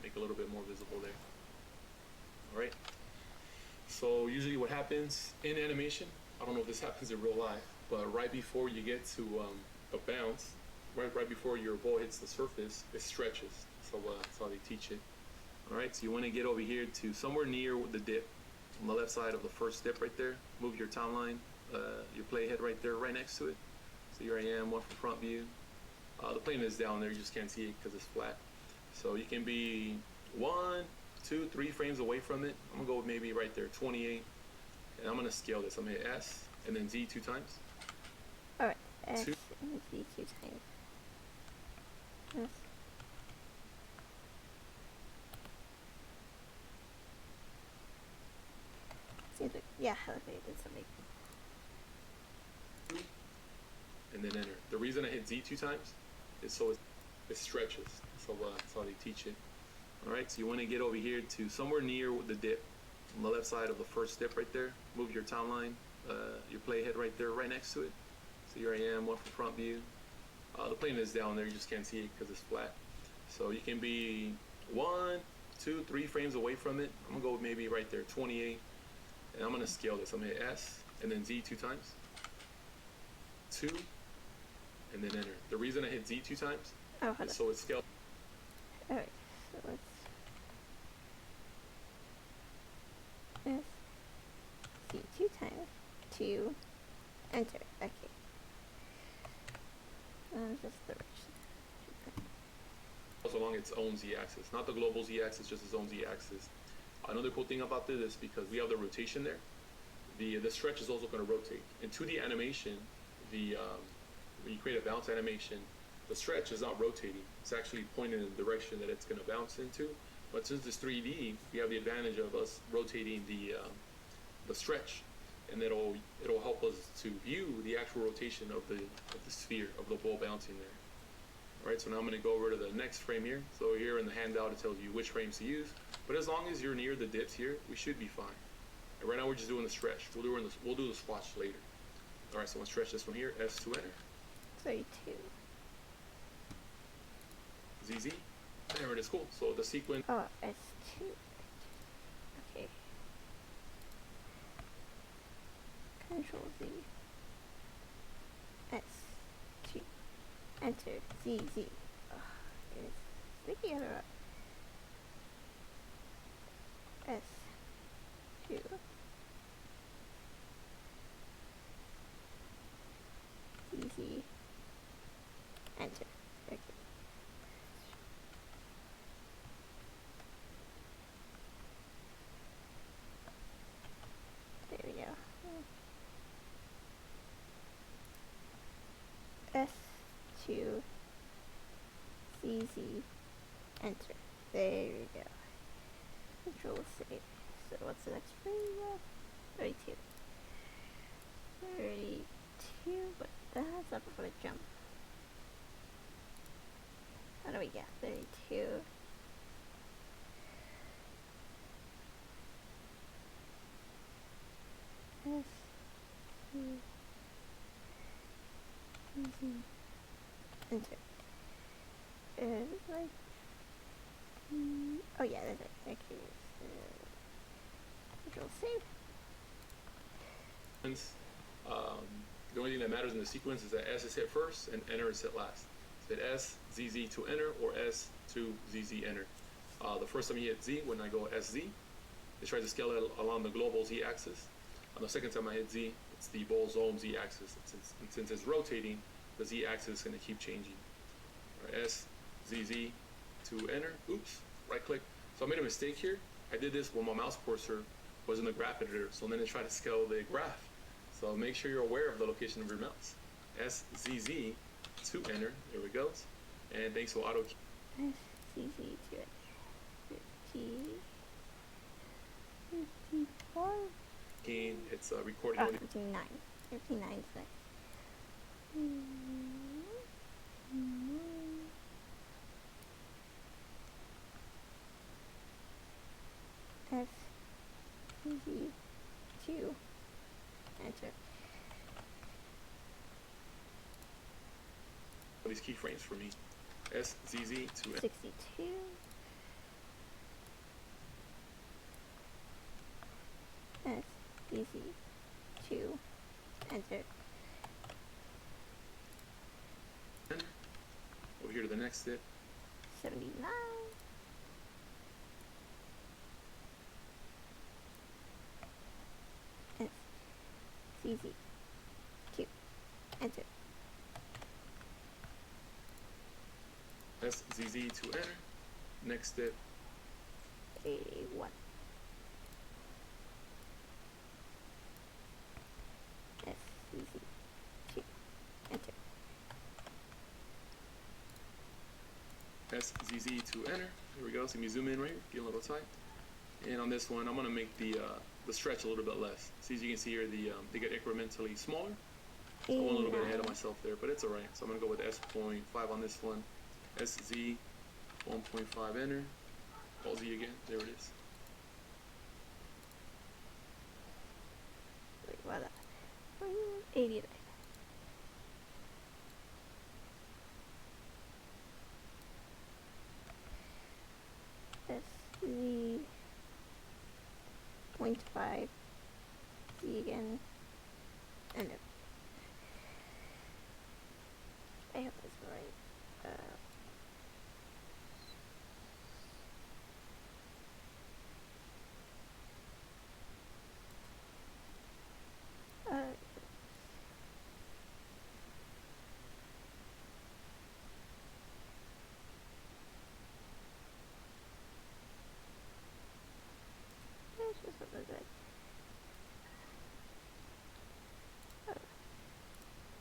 Make a little bit more visible there. All right. So usually what happens in animation, I don't know if this happens in real life, but right before you get to a bounce, right before your ball hits the surface, it stretches. So that's how they teach it. All right, so you want to get over here to somewhere near the dip, on the left side of the first dip right there. Move your timeline, your playhead right there, right next to it. So here I am, one for front view. The plane is down there, you just can't see it because it's flat. So you can be 1, 2, 3 frames away from it. I'm gonna go maybe right there, 28. And I'm gonna scale this. I'm gonna hit S and then Z 2 times. Alright, S 2. and Z 2 times. Yes. Seems like, yeah, I did something. And then enter. The reason I hit Z 2 times is so it stretches. So that's how they teach it. All right, so you want to get over here to somewhere near the dip, on the left side of the first dip right there. Move your timeline, your playhead right there, right next to it. So here I am, one for front view. The plane is down there, you just can't see it because it's flat. So you can be 1, 2, 3 frames away from it. I'm gonna go maybe right there, 28. And I'm gonna scale this. I'm gonna hit S and then Z 2 times. 2, and then enter. The reason I hit Z 2 times is so it's scaled. Alright, so let's S Z 2 times 2 enter. Okay. Just the Along its own Z axis, not the global Z axis, just its own Z axis. Another cool thing about this is because we have the rotation there, the stretch is also going to rotate. In 2D animation, when you create a bounce animation, the stretch is not rotating. It's actually pointing in the direction that it's going to bounce into. But since it's 3D, we have the advantage of us rotating the stretch, and it'll help us to view the actual rotation of the sphere of the ball bouncing there. All right, so now I'm going to go over to the next frame here. So here in the handout, it tells you which frames to use. But as long as you're near the dips here, we should be fine. And right now we're just doing the stretch. We'll do the swatch later. All right, so let's stretch this one here. S to enter. 32. ZZ. There it is. Cool. So the sequence. Oh, S2. Okay. Control Z. S2. Enter. ZZ. Oh, it's sticky other S2. ZZ. Enter. Okay. There we go. S2 CZ enter. There we go. Control save. So what's the next frame? 32. 32, but that's up before the jump. we go. 32. S T Z. Enter. Like. Oh yeah, that's it. Okay. Control save. The only thing that matters in the sequence is that S is hit first and enter is hit last. So hit S, ZZ to enter, or S to ZZ enter. The first time you hit Z, when I go SZ, it tries to scale it along the global Z axis. On the second time I hit Z, it's the ball zone Z axis. Since it's rotating, the Z axis is going to keep changing. All right, S, ZZ to enter. Oops, right click. So I made a mistake here. I did this when my mouse cursor was in the graph editor, so then it tried to scale the graph. So make sure you're aware of the location of your mouse. SZZ to enter. There we go. And thanks for auto key. SZZ to it. 54. Keying. It's recording. Oh, 59. 59 seconds. SZZ 2. Enter. These keyframes for me. SZZ to enter. 62. SZZ 2. Enter. Over here to the next step. 79. SZZ 2. Enter. SZZ to enter. Next step. 81. SZZ 2. Enter. SZZ to enter. Here we go. So let me zoom in right here. Get a little tight. And on this one, I'm going to make the stretch a little bit less. See, as you can see here, they get incrementally smaller. So I went a little bit ahead of myself there, but it's alright. So I'm going to go with S.5 on this one. SZ 1.5 enter. Alt Z again. There it is. Wait, what? 89. SZ 0.5. Z again. And I hope that's right. That's just what was it.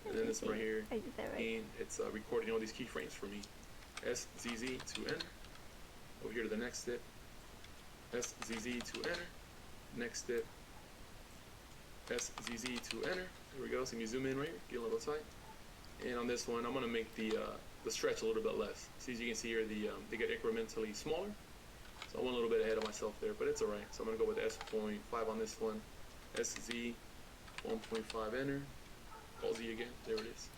And then this one right here. I did that right. And it's recording all these keyframes for me. SZZ to enter. Over here to the next step. SZZ to enter. Next step. SZZ to enter. There we go. So let me zoom in right here. Get a little tight. And on this one, I'm going to make the stretch a little bit less. See, as you can see here, they get incrementally smaller. So I went a little bit ahead of myself there, but it's alright. So I'm going to go with S.5 on this one. SZ 1.5 enter. Alt Z again. There it is.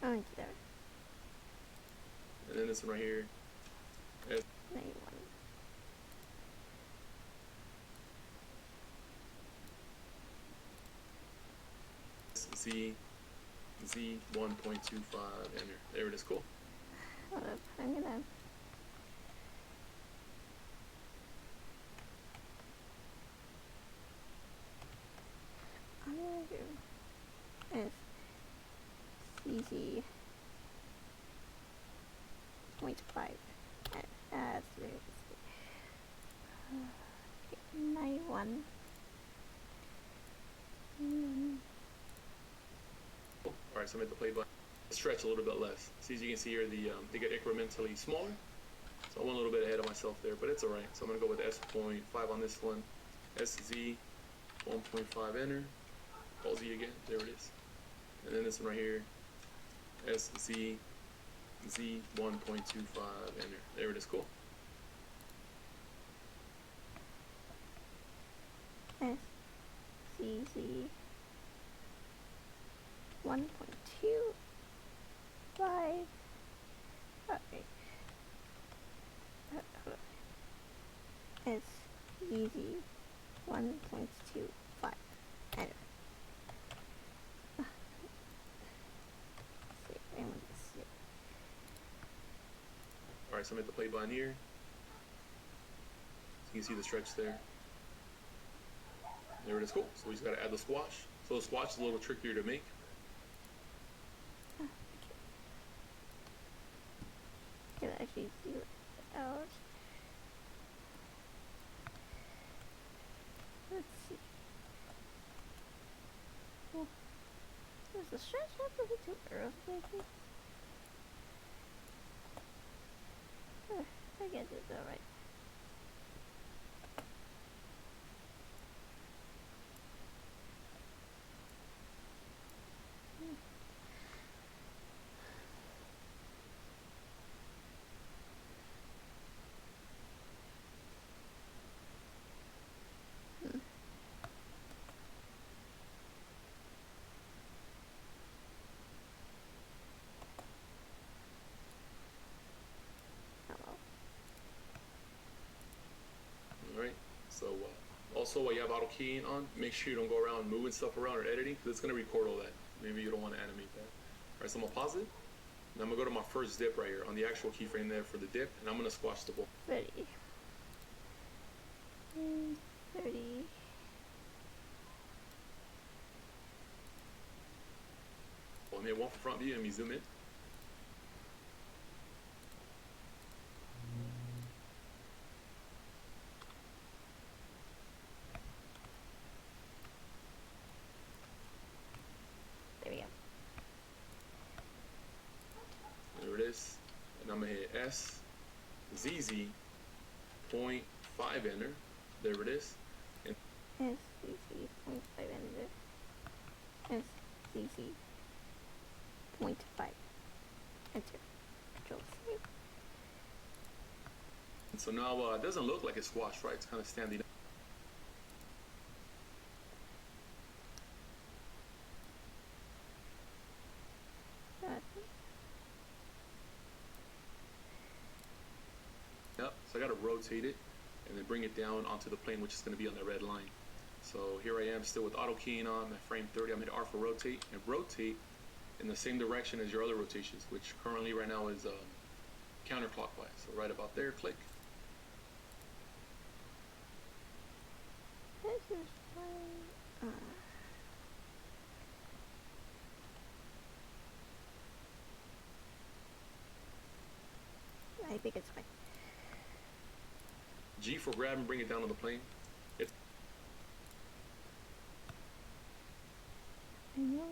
Oh, it's there. And then this one right here. 91. Z 1.25 enter. There it is. Cool. Hold up. I'm gonna. Do SZZ 0.5. That's very 91. Alright, so I'm at the play button. Stretch a little bit less. See, as you can see here, they get incrementally smaller. So I went a little bit ahead of myself there, but it's alright. So I'm going to go with S.5 on this one. SZ 1.5 enter. Alt Z again. There it is. And then this one right here. SZ Z 1.25, enter. There it is. Cool. SCZ 1.25. Okay. SCZ 1.25. Enter. See, I want to see. Alright, so I'm at the play button here. So you can see the stretch there. There it is. Cool. So we just got to add the squash. So the squash is a little trickier to make. Can I actually do it out? Let's see. Well, does the stretch have to be too early, maybe? I guess it's alright. Alright. So also while you have auto keying on, make sure you don't go around moving stuff around or editing because it's going to record all that. Maybe you don't want to animate that. Alright, so I'm going to pause it. And I'm going to go to my first dip right here on the actual keyframe there for the dip, and I'm going to squash the ball. 30. 30. Well, I made one for front view, and me zoom in. There we go. There it is. And I'm going to hit S, ZZ, 0.5 enter. There it is. And SCC 0.5 enter. SCC 0.5 enter. Control C. so now it doesn't look like it's squashed, right? It's kind of standing up. Yep, so I got to rotate it and then bring it down onto the plane, which is going to be on the red line. So here I am still with auto keying on my frame 30. I'm going to R for rotate and rotate in the same direction as your other rotations, which currently right now is counterclockwise. So right about there, click. This is fine. I think it's fine. G for grab and bring it down on the plane. I know.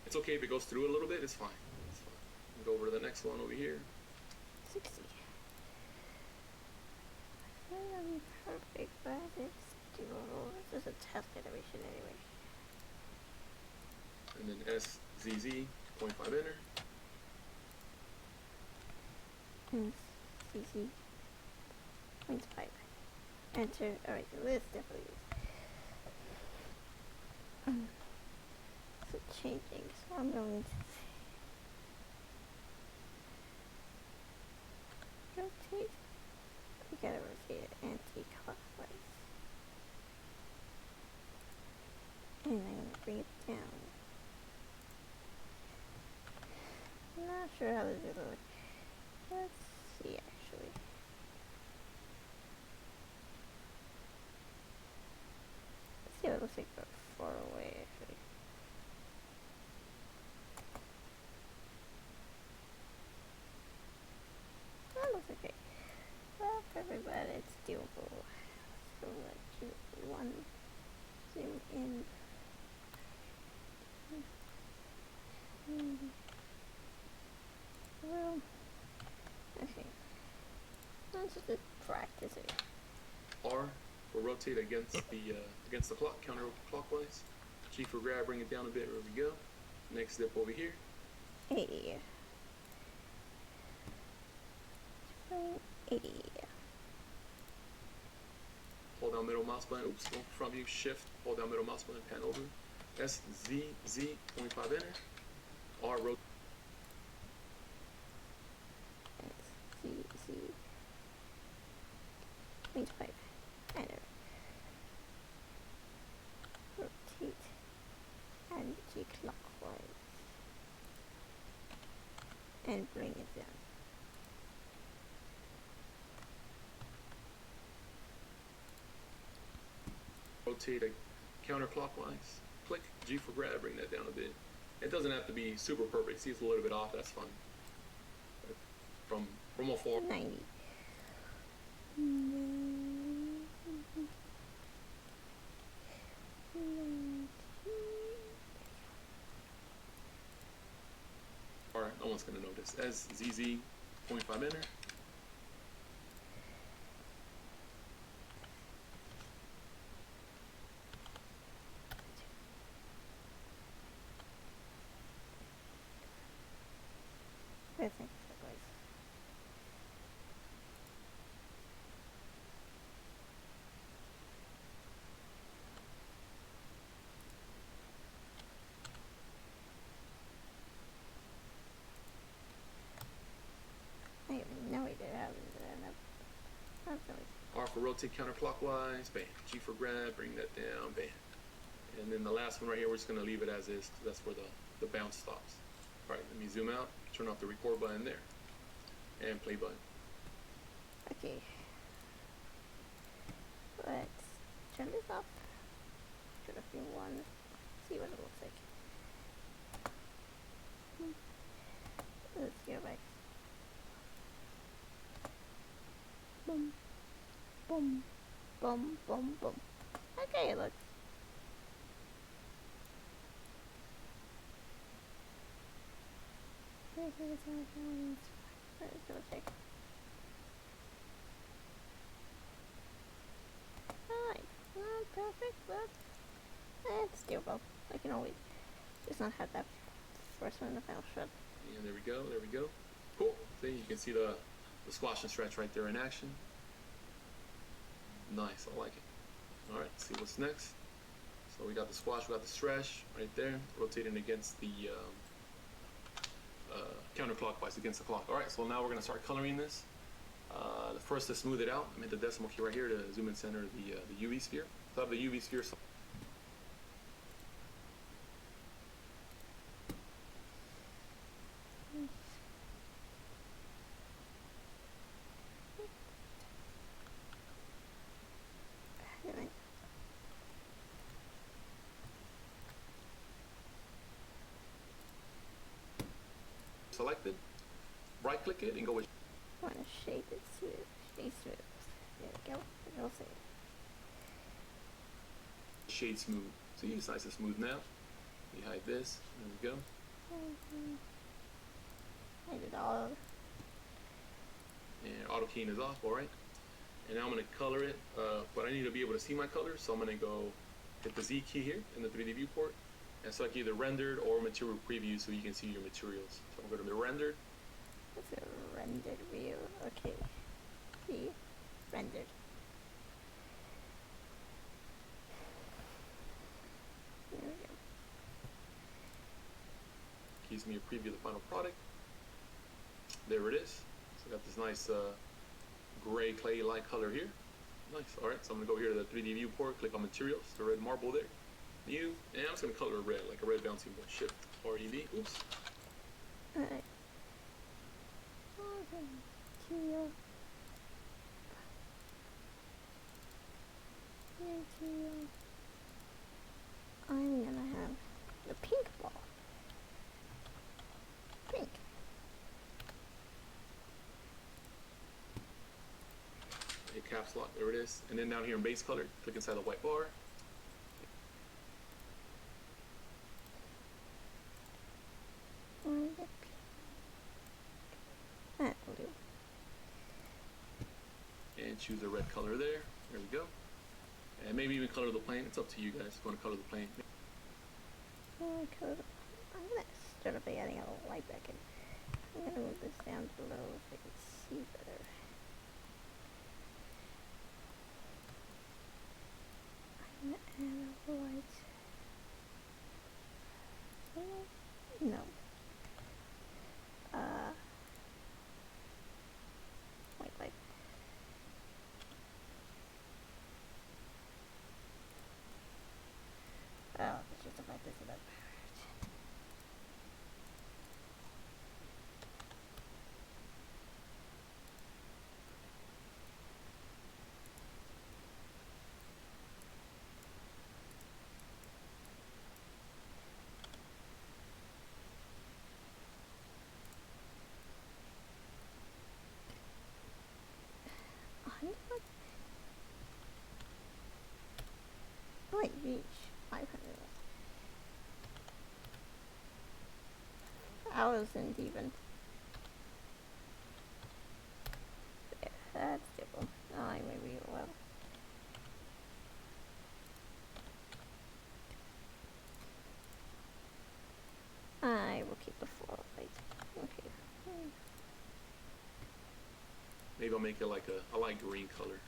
It's okay if it goes through a little bit, it's fine. It's fine. We'll go over to the next one over here. 60. It's not gonna be perfect, but it's doable. This is a test iteration anyway. And then SZZ, 0.5 enter. And CC 0.5 enter. Alright, so this definitely is. So changing, so I'm going to rotate. We gotta rotate it anti-clockwise. And I'm gonna bring it down. I'm not sure how this is gonna look. Let's see actually. Let's see what it looks like far away actually. That looks okay. Well, perfect, but it's doable. So let's do one zoom in. this way. R for rotate against the clock, counterclockwise. G for grab, bring it down a bit. There we go. Next step over here. 80. 80. Hold down middle mouse button. Oops, go front view, shift, hold down middle mouse button, pan over. S, Z, Z, 0.5 enter. R, rotate. Z, Z. 0.5. Enter. Rotate. Anti-clockwise. And bring it down. Rotate counterclockwise. Click G for grab, bring that down a bit. It doesn't have to be super perfect. See, it's a little bit off. That's fine. From afar. 90. Alright, no one's gonna notice. S, Z, Z, 0.5 enter. Perfect. I have no idea how to do that. R for rotate counterclockwise, bam. G for grab, bring that down, bam. And then the last one right here, we're just gonna leave it as is, because that's where the bounce stops. Alright, let me zoom out, turn off the record button there, and play button. Okay. Let's turn this off. Should have been one. See what it looks like. Let's go back. Boom. Boom. Boom. Boom. Boom. Okay, it looks. Let's go check. Alright, not perfect, but it's doable. I can always just not have that first one in the final shot. And there we go, there we go. Cool. See, you can see the squash and stretch right there in action. Nice, I like it. Alright, see what's next. So we got the squash, we got the stretch right there, rotating against the counterclockwise against the clock. Alright, so now we're going to start coloring this. First, to smooth it out, I made the decimal key right here to zoom and center the UV sphere. So I have the UV sphere. Selected, right click it and go with I want to shape it smooth. Shade smooth. There we go. It'll say shade smooth. See, it's nice and smooth now. We hide this. There we go. I did all. And auto keying is off, alright. And now I'm going to color it, but I need to be able to see my colors, so I'm going to go hit the Z key here in the 3D viewport and select either rendered or material preview so you can see your materials. So I'm going to go to the rendered. It's a rendered view. Okay. See? Rendered. There we go. Gives me a preview of the final product. There it is. So I got this nice gray clay-like color here. Nice. Alright, so I'm going to go here to the 3D viewport, click on materials, the red marble there. New, and I'm just going to color it red, like a red bouncing ball. Shift, R-E-D. Oops. Alright. Awesome. Material. Material. I'm gonna have the pink ball. Pink. Hit caps lock, there it is. And then down here in base color, click inside the white bar. That will do. And and choose the red color there. There we go. And maybe even color the plane. It's up to you guys if you want to color the plane. I'm gonna start by adding a little light back in. I'm gonna move this down below so I can see better. I'm gonna add a light. No. White light. Oh, it's just about this and that part. I might reach 500. I wasn't even. There, that's doable. I may be well. I will keep the floor light. Okay. Maybe I'll make it like a light green color,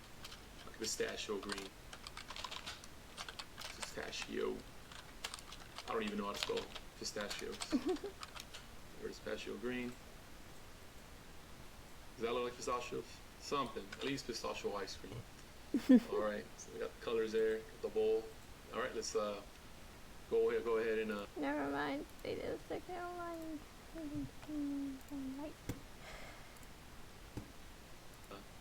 like a pistachio green. Pistachio. I don't even know how to spell pistachios. There's pistachio green. Does that look like pistachios? Something. At least pistachio ice cream. Alright, so we got the colors there, the bowl. Alright, let's go ahead and Never mind. They did a second line. Light.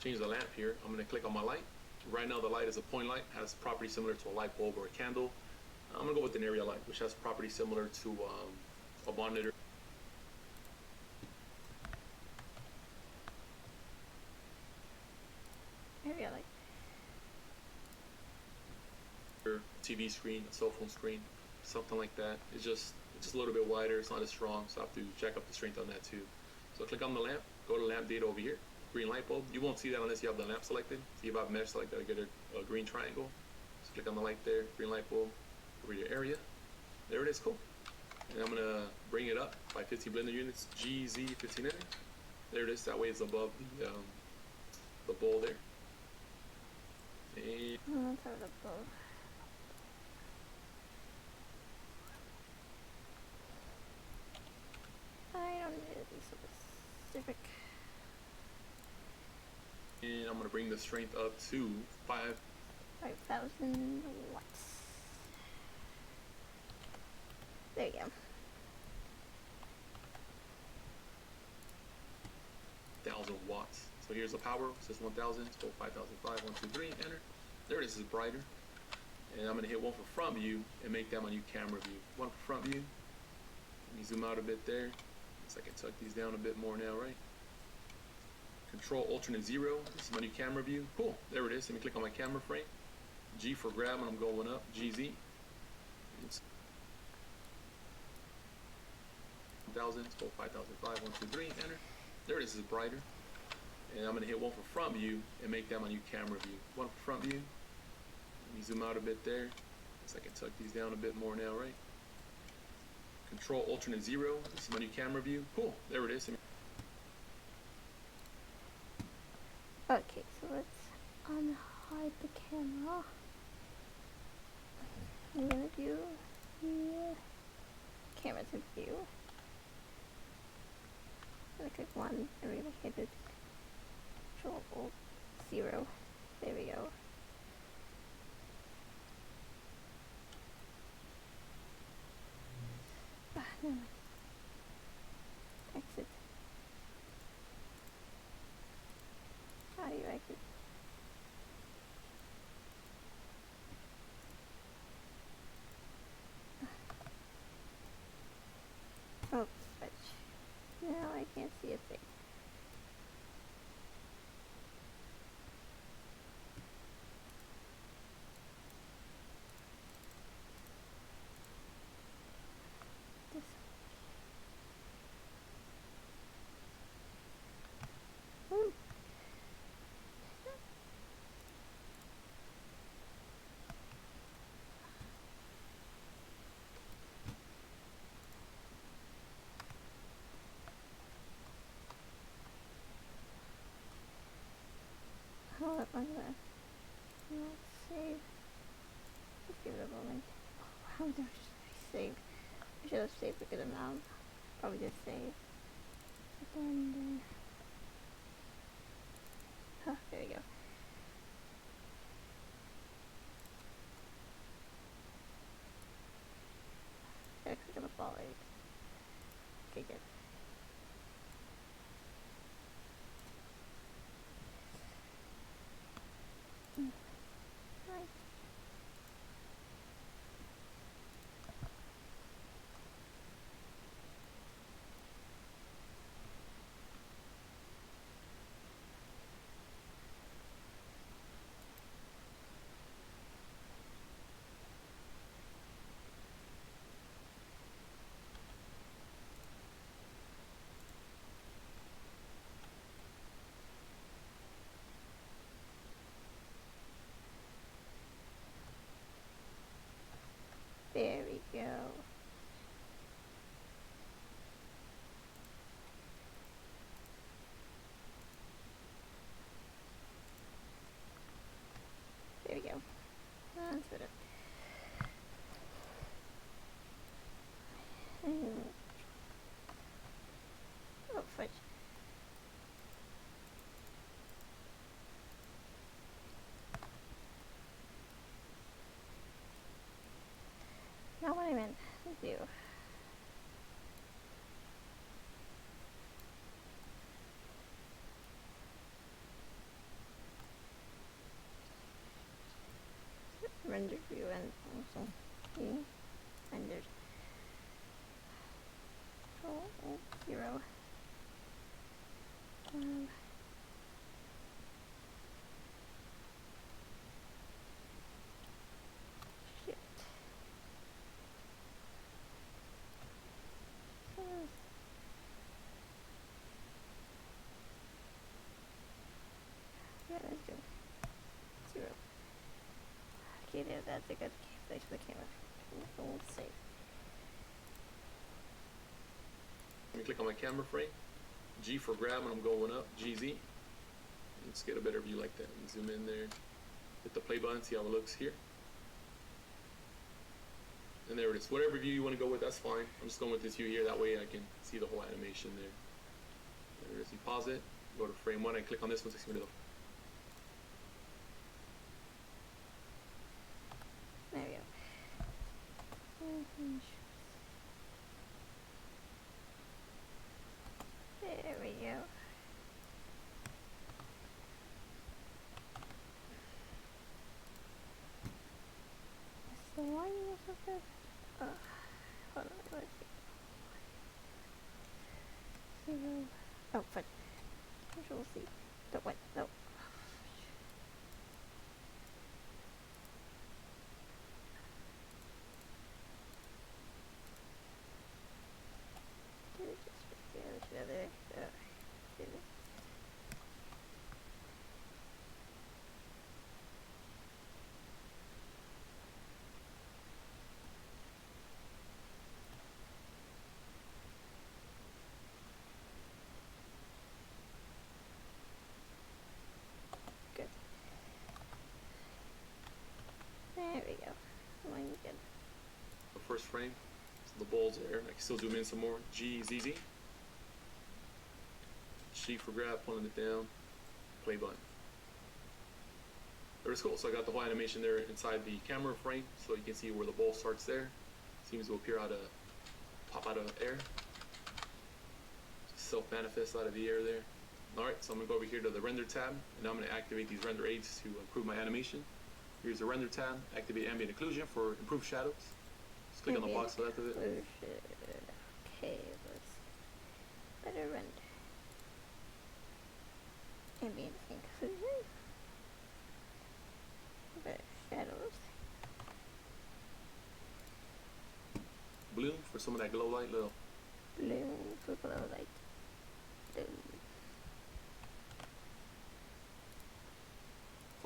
Change the lamp here. I'm going to click on my light. Right now the light is a point light, has property similar to a light bulb or a candle. I'm going to go with an area light, which has property similar to a monitor. Area light. TV screen, a cell phone screen, something like that. It's just a little bit wider. It's not as strong, so I have to jack up the strength on that too. So click on the lamp, go to lamp data over here, green light bulb. You won't see that unless you have the lamp selected. See if I have mesh selected, I get a green triangle. So click on the light there, green light bulb, over your area. There it is, cool. And I'm gonna bring it up by 15 blender units, GZ15 enter. There it is, that way it's above the bowl there. And Let's have the bowl. I don't need to be so specific. And I'm gonna bring the strength up to 5,000 watts. There you go. 1,000 watts. So here's the power. It says 1,000. Let's go 5,005. 1, 2, 3. Enter. There it is. It's brighter. And I'm gonna hit one for front view and make that my new camera view. One for front view. Let me zoom out a bit there. So I can tuck these down a bit more now, right? Control alternate 0. This is my new camera view. Cool. There it is. Let me click on my camera frame. G for grab when I'm going up. GZ. 1,000. Let's go 5,005. 1, 2, 3. Enter. There it is. It's brighter. And I'm going to hit one for front view and make that my new camera view. One for front view. Let me zoom out a bit there. So I can tuck these down a bit more now, right? Control alternate 0. This is my new camera view. Cool. There it is. Okay, so let's unhide the camera. I'm gonna do the camera to view. I'm gonna click 1 and we're gonna hit it. Control Alt 0. There we go. No. Exit. How do you exit? Oh, switch. Now I can't see a thing. save. I should have saved a good amount. Probably just save. Blender. Huh, there we go. Gotta click on the ball right. Okay, good. Right. There we go. There we go. That's better. Oh, fudge. Not what I meant to do. Render view and also view rendered. Control 0. Shit. Yeah, that's good. 0. Okay, there, that's a good place for the camera. Control save. Let me click on my camera frame. G for grab when I'm going up. GZ. Let's get a better view like that. And zoom in there. Hit the play button. See how it looks here. And there it is. Whatever view you want to go with, that's fine. I'm just going with this view here. That way I can see the whole animation there. There it is. You pause it. Go to frame 1 and click on this one to see what it looks. There we go. There we go. So why are you so good? Hold on, let's see. 0. Oh, fuck. Control C. No, what? No. Good. There we go. One good. The first frame. So the ball's there. I can still zoom in some more. G, Z, Z. G for grab, pulling it down. Play button. There it's cool. So I got the whole animation there inside the camera frame, so you can see where the ball starts there. Seems to appear pop out of air. Self-manifest out of the air there. Alright, so I'm going to go over here to the render tab, and now I'm going to activate these render aids to improve my animation. Here's the render tab. Activate ambient occlusion for improved shadows. Just click on the box to the left of it. Okay, let's better render. Ambient occlusion. Better shadows. Blue for some of that glow light, little Blue for glow light. Blue.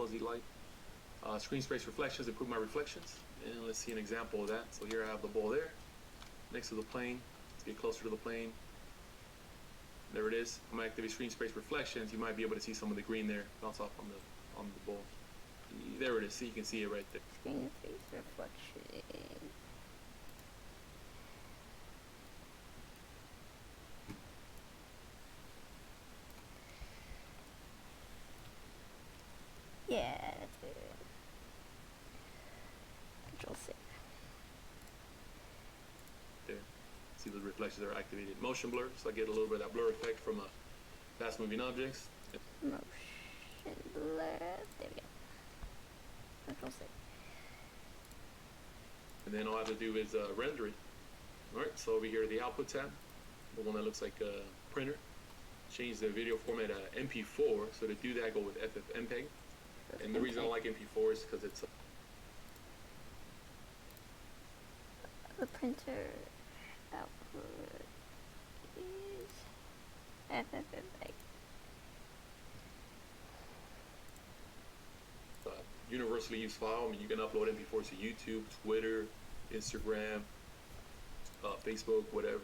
fuzzy light. Screen space reflections, improve my reflections. And let's see an example of that. So here I have the ball there, next to the plane. Let's get closer to the plane. There it is. I'm going to activate screen space reflections. You might be able to see some of the green there bounce off on the ball. There it is. See, you can see it right there. Screen space reflection. See those reflections are activated. Motion blur, so I get a little bit of that blur effect from fast moving objects. Motion blur. There we go. Control C. And then all I have to do is render it. Alright, so over here, the output tab, the one that looks like a printer, change the video format to MP4. So to do that, go with FFmpeg. And the reason I like MP4 is because it's the printer output is FFmpeg. Universally used file. I mean, you can upload MP4s to YouTube, Twitter, Instagram, Facebook, whatever.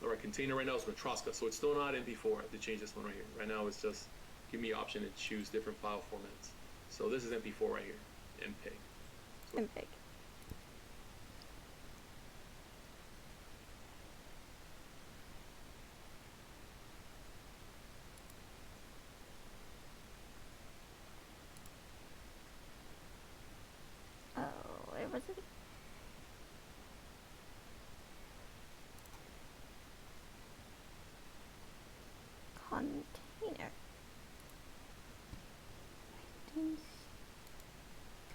All right, container right now is Matroska, so it's still not MP4. I have to change this one right here. Right now, it's just give me an option to choose different file formats. So this is MP4 right here, MPEG. So MPEG. Oh, where was it? Container.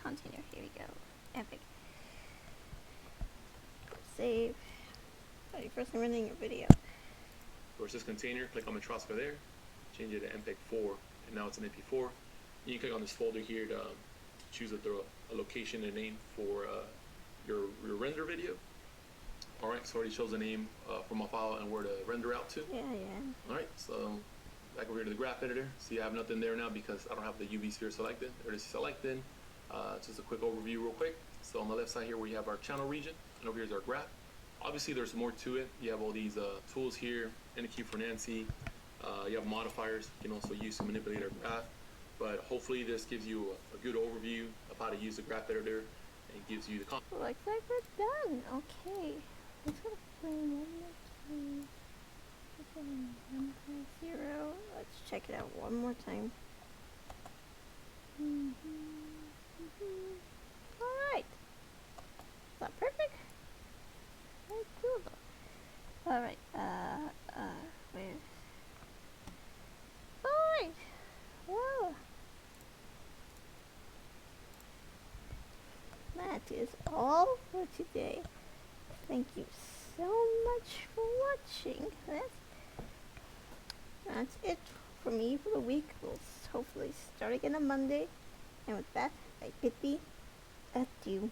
Container, here we go. Epic. Save. Oh, you first time running your video. so it's this container, click on Matroska there, change it to MPEG-4, and now it's an MP4. You can click on this folder here to choose a location and name for your render video. Alright, so it already shows the name for my file and where to render out to. Yeah. Alright, so back over here to the graph editor. See, I have nothing there now because I don't have the UV sphere selected. It is selected. Just a quick overview real quick. So on the left side here we have our channel region, and over here is our graph. Obviously there's more to it. You have all these tools here, NQ for Nancy. You have modifiers you can also use to manipulate our graph. But hopefully this gives you a good overview of how to use the graph editor and gives you the Looks like we're done. Okay. Let's go to frame 1 more time. 1.0. Let's check it out one more time. Alright. Is that perfect? Very doable. Alright, where's... Alright. Well. That is all for today. Thank you so much for watching this. That's it for me for the week. We'll hopefully start again on Monday. And with that, I bid thee adieu.